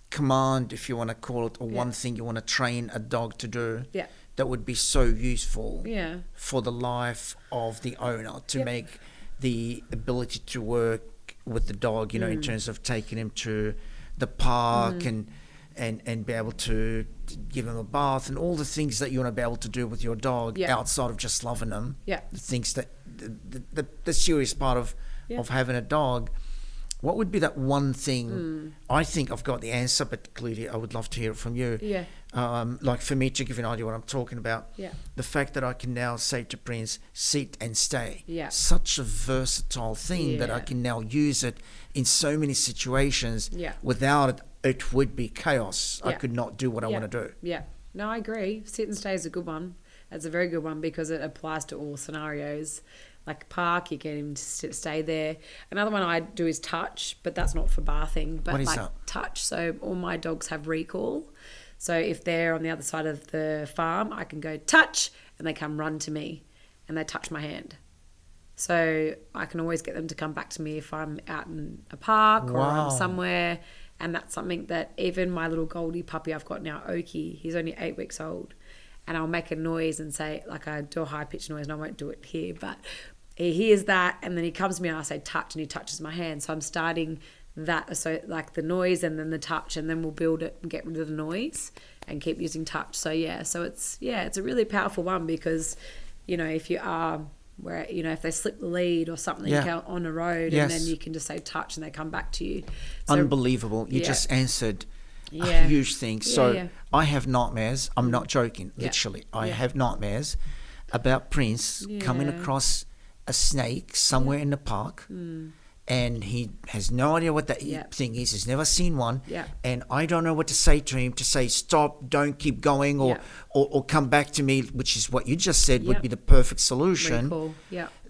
command, if you want to call it, or one thing you want to train a dog to do that would be so useful for the life of the owner, to make the ability to work with the dog, you know, in terms of taking him to the park and be able to give him a bath and all the things that you want to be able to do with your dog outside of just loving them. Yeah. The things that the serious part of having a dog. What would be that one thing? I think I've got the answer, but clearly I would love to hear it from you. Yeah. Like for me, to give you an idea what I'm talking about, Yeah. the fact that I can now say to Prince, sit and stay. Yeah. Such a versatile thing that I can now use it in so many situations. Yeah. Without it, it would be chaos. I Yeah. could not do what I want to do. Yeah. No, I agree. Sit and stay is a good one. It's a very good one, because it applies to all scenarios. Like park, you get him to stay there. Another one I do is touch, but that's not for bathing. But What is like that? touch. So all my dogs have recall. So if they're on the other side of the farm, I can go touch, and they come run to me, and they touch my hand. So I can always get them to come back to me if I'm out in a park or I'm somewhere. And that's something that even my little Goldie puppy I've got now, Oki, he's only 8 weeks old. And I'll make a noise and say, like I do a high-pitched noise, and I won't do it here, but he hears that, and then he comes to me and I say touch, and he touches my hand. So I'm starting that, so like the noise and then the touch, and then we'll build it and get rid of the noise and keep using touch. So it's a really powerful one, because, you know, if you are where, you know, if they slip the lead or something on a road, and then you can just say touch and they come back to you. So, unbelievable. You just answered a huge thing. So I have nightmares. I'm not joking. Literally, I have nightmares about Prince coming across a snake somewhere in the park, and he has no idea what that thing is. He's never seen one, and I don't know what to say to him, to say stop, don't keep going, or come back to me, which is what you just said would be the perfect solution. Really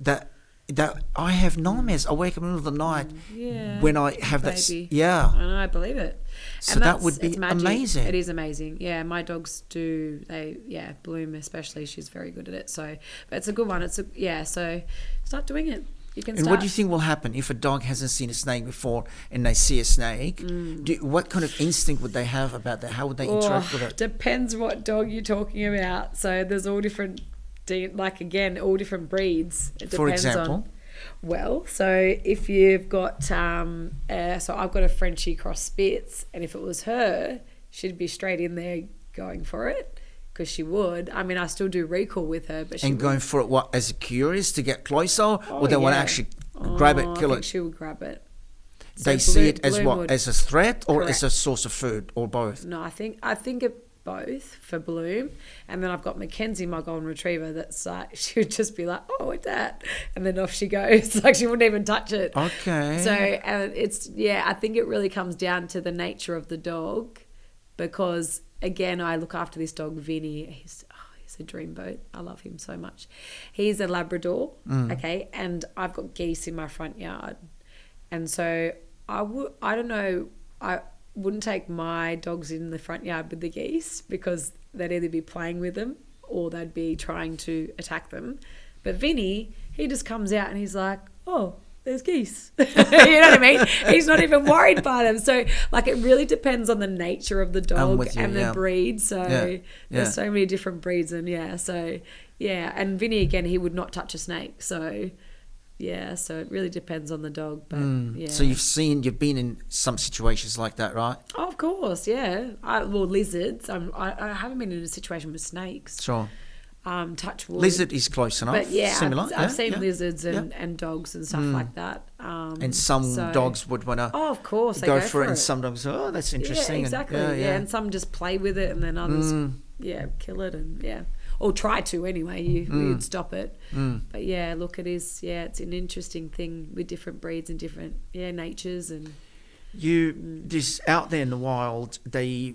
cool. That I have nightmares. I wake up in the middle of the night when I have that. I know, I believe it. So and that would be amazing. It is amazing. Yeah, my dogs do. Bloom especially. She's very good at it. So, but it's a good one. So start doing it. You can. And what do you think will happen if a dog hasn't seen a snake before and they see a snake? What kind of instinct would they have about that? How would they interact with it? Depends what dog you're talking about. So there's all different. All different breeds. It depends. For example? So if you've got, so I've got a Frenchie cross Spitz, and if it was her, she'd be straight in there going for it, because she would. I mean, I still do recall with her, but going for it, what, as a curious to get closer, or they want to actually grab it, kill I think it? she would grab it. They see it as what, as a threat, or as a source of food, or both? No, I think both for Bloom. And then I've got Mackenzie, my golden retriever, that's like, she would just be like, oh, what's that? And then off she goes. Like, she wouldn't even touch it. Okay. So it's, I think it really comes down to the nature of the dog, because, again, I look after this dog, Vinny. He's a dreamboat. I love him so much. He's a Labrador, okay, and I've got geese in my front yard. And so I wouldn't take my dogs in the front yard with the geese, because they'd either be playing with them or they'd be trying to attack them. But Vinny, he just comes out and he's like, oh, there's geese. You know what I mean? He's not even worried by them. So, like, it really depends on the nature of the dog and the breed. So there's so many different breeds, and and Vinny, again, he would not touch a snake. So so it really depends on the dog. But So you've been in some situations like that, right? Oh, of course, yeah. Lizards. I haven't been in a situation with snakes. Sure. Touch wood. Lizard is close enough. But similar. I've seen lizards and dogs and stuff like that. And some dogs would want to. Oh, of course, go for it, and some dogs, that's interesting. Yeah, exactly. And some just play with it, and then others, kill it, and or try to anyway. You'd stop it. But look, it is. It's an interesting thing with different breeds and different natures, and this out there in the wild, they.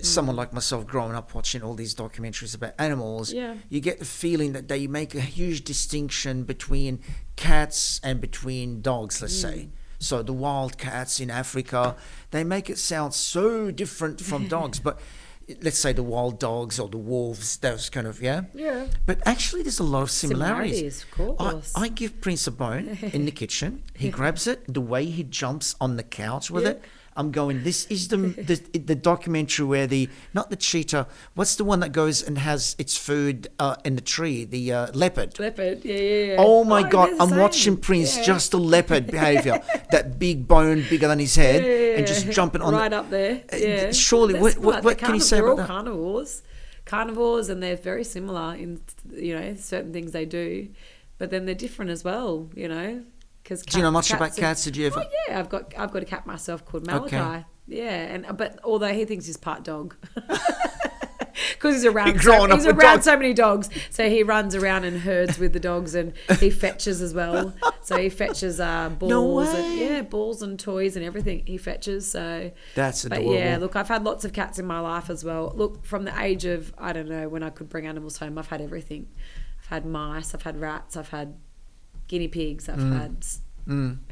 Someone like myself growing up watching all these documentaries about animals, you get the feeling that they make a huge distinction between cats and between dogs, let's say. So the wild cats in Africa, they make it sound so different from dogs, but let's say the wild dogs or the wolves, those kind of, But actually there's a lot of similarities. Of course. I give Prince a bone in the kitchen. He grabs it, the way he jumps on the couch with it. I'm going, this is the documentary where not the cheetah, what's the one that goes and has its food in the tree, the leopard. Leopard, yeah. Oh my God, I'm watching Prince, just the leopard behaviour, that big bone bigger than his head, and just jumping on right up there. Yeah. Surely, what can you say about that? They're all carnivores, and they're very similar in certain things they do, but then they're different as well, Do you know much about cats? Did you ever? Oh yeah, I've got a cat myself called Malachi. Okay. Yeah, but although he thinks he's part dog, because he's around so many dogs, so he runs around and herds with the dogs, and he fetches as well. So he fetches balls, no way. Balls and toys and everything. He fetches. So that's adorable. But look, I've had lots of cats in my life as well. Look, from the age of when I could bring animals home, I've had everything. I've had mice, I've had rats, I've had guinea pigs, I've had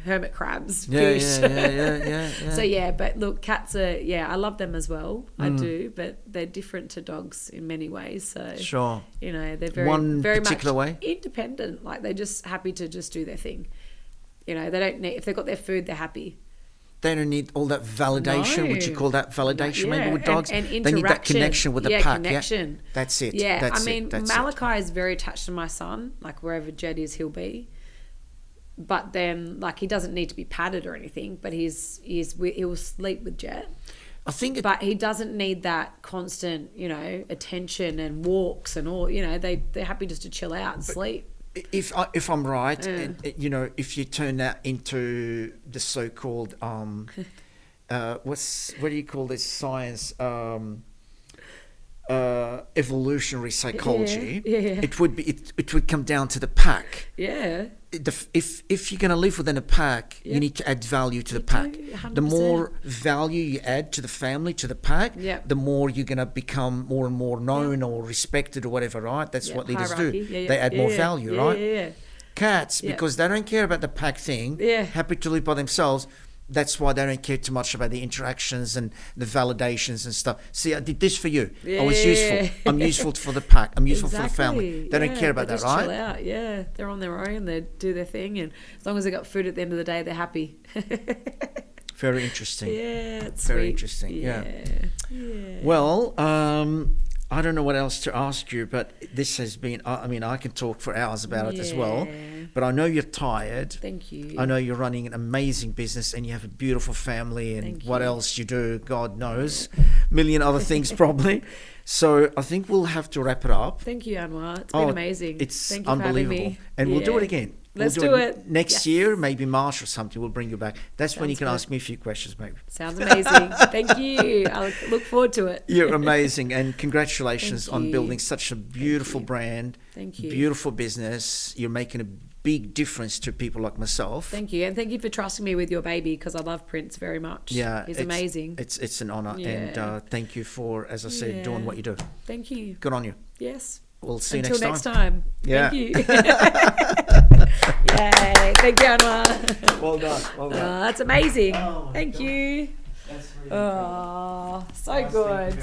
hermit crabs, fish. Yeah. So but look, cats are I love them as well. I do, but they're different to dogs in many ways. So sure, they're very much independent. Like, they're just happy to just do their thing. They don't need, if they've got their food, they're happy. They don't need all that validation. No. Would you call that validation? Maybe with dogs, and they need that connection with the pack. Connection. Yeah, that's it. Yeah, that's Malachi is very attached to my son. Like, wherever Jed is, he'll be. But then, like, he doesn't need to be patted or anything. But he will sleep with Jet. But he doesn't need that constant, attention and walks and all. They're happy just to chill out and sleep. If I'm right, if you turn that into the so-called what do you call this science? Evolutionary psychology. It would come down to the pack. Yeah. If you're going to live within a pack, you need to add value to the pack. 100%. The more value you add to the family, to the pack, the more you're going to become more and more known or respected or whatever, right? That's what leaders do. They add more value, right? Yeah. Cats, because they don't care about the pack thing, happy to live by themselves. That's why they don't care too much about the interactions and the validations and stuff. See, I did this for you. I was useful. I'm useful for the pack. I'm useful for the family. They don't care about that, right? Chill out. Yeah, they're on their own. They do their thing, and as long as they got food at the end of the day, they're happy. Very interesting. Yeah, it's very sweet. Interesting. Yeah. Well, I don't know what else to ask you, but this has been, I can talk for hours about it as well, but I know you're tired. Thank you. I know you're running an amazing business and you have a beautiful family, and what else you do, God knows, million other things probably. So I think we'll have to wrap it up. Thank you, Anwar. It's been amazing. It's Thank you unbelievable. for having me. And we'll do it again. Let's do it. Next year, maybe March or something, we'll bring you back. That's when you can ask me a few questions, maybe. Sounds amazing. Thank you. I look forward to it. You're amazing. And congratulations on building such a beautiful brand. Thank you. Beautiful business. You're making a big difference to people like myself. Thank you. And thank you for trusting me with your baby, because I love Prince very much. Yeah. He's amazing. It's an honour. Yeah. And thank you for, as I said, doing what you do. Thank you. Good on you. Yes. We'll see you Until next time. Yeah. Thank you. Yay. Thank you, Anwar. Well done. Well done. That's amazing. Oh, Thank you. That's really so good.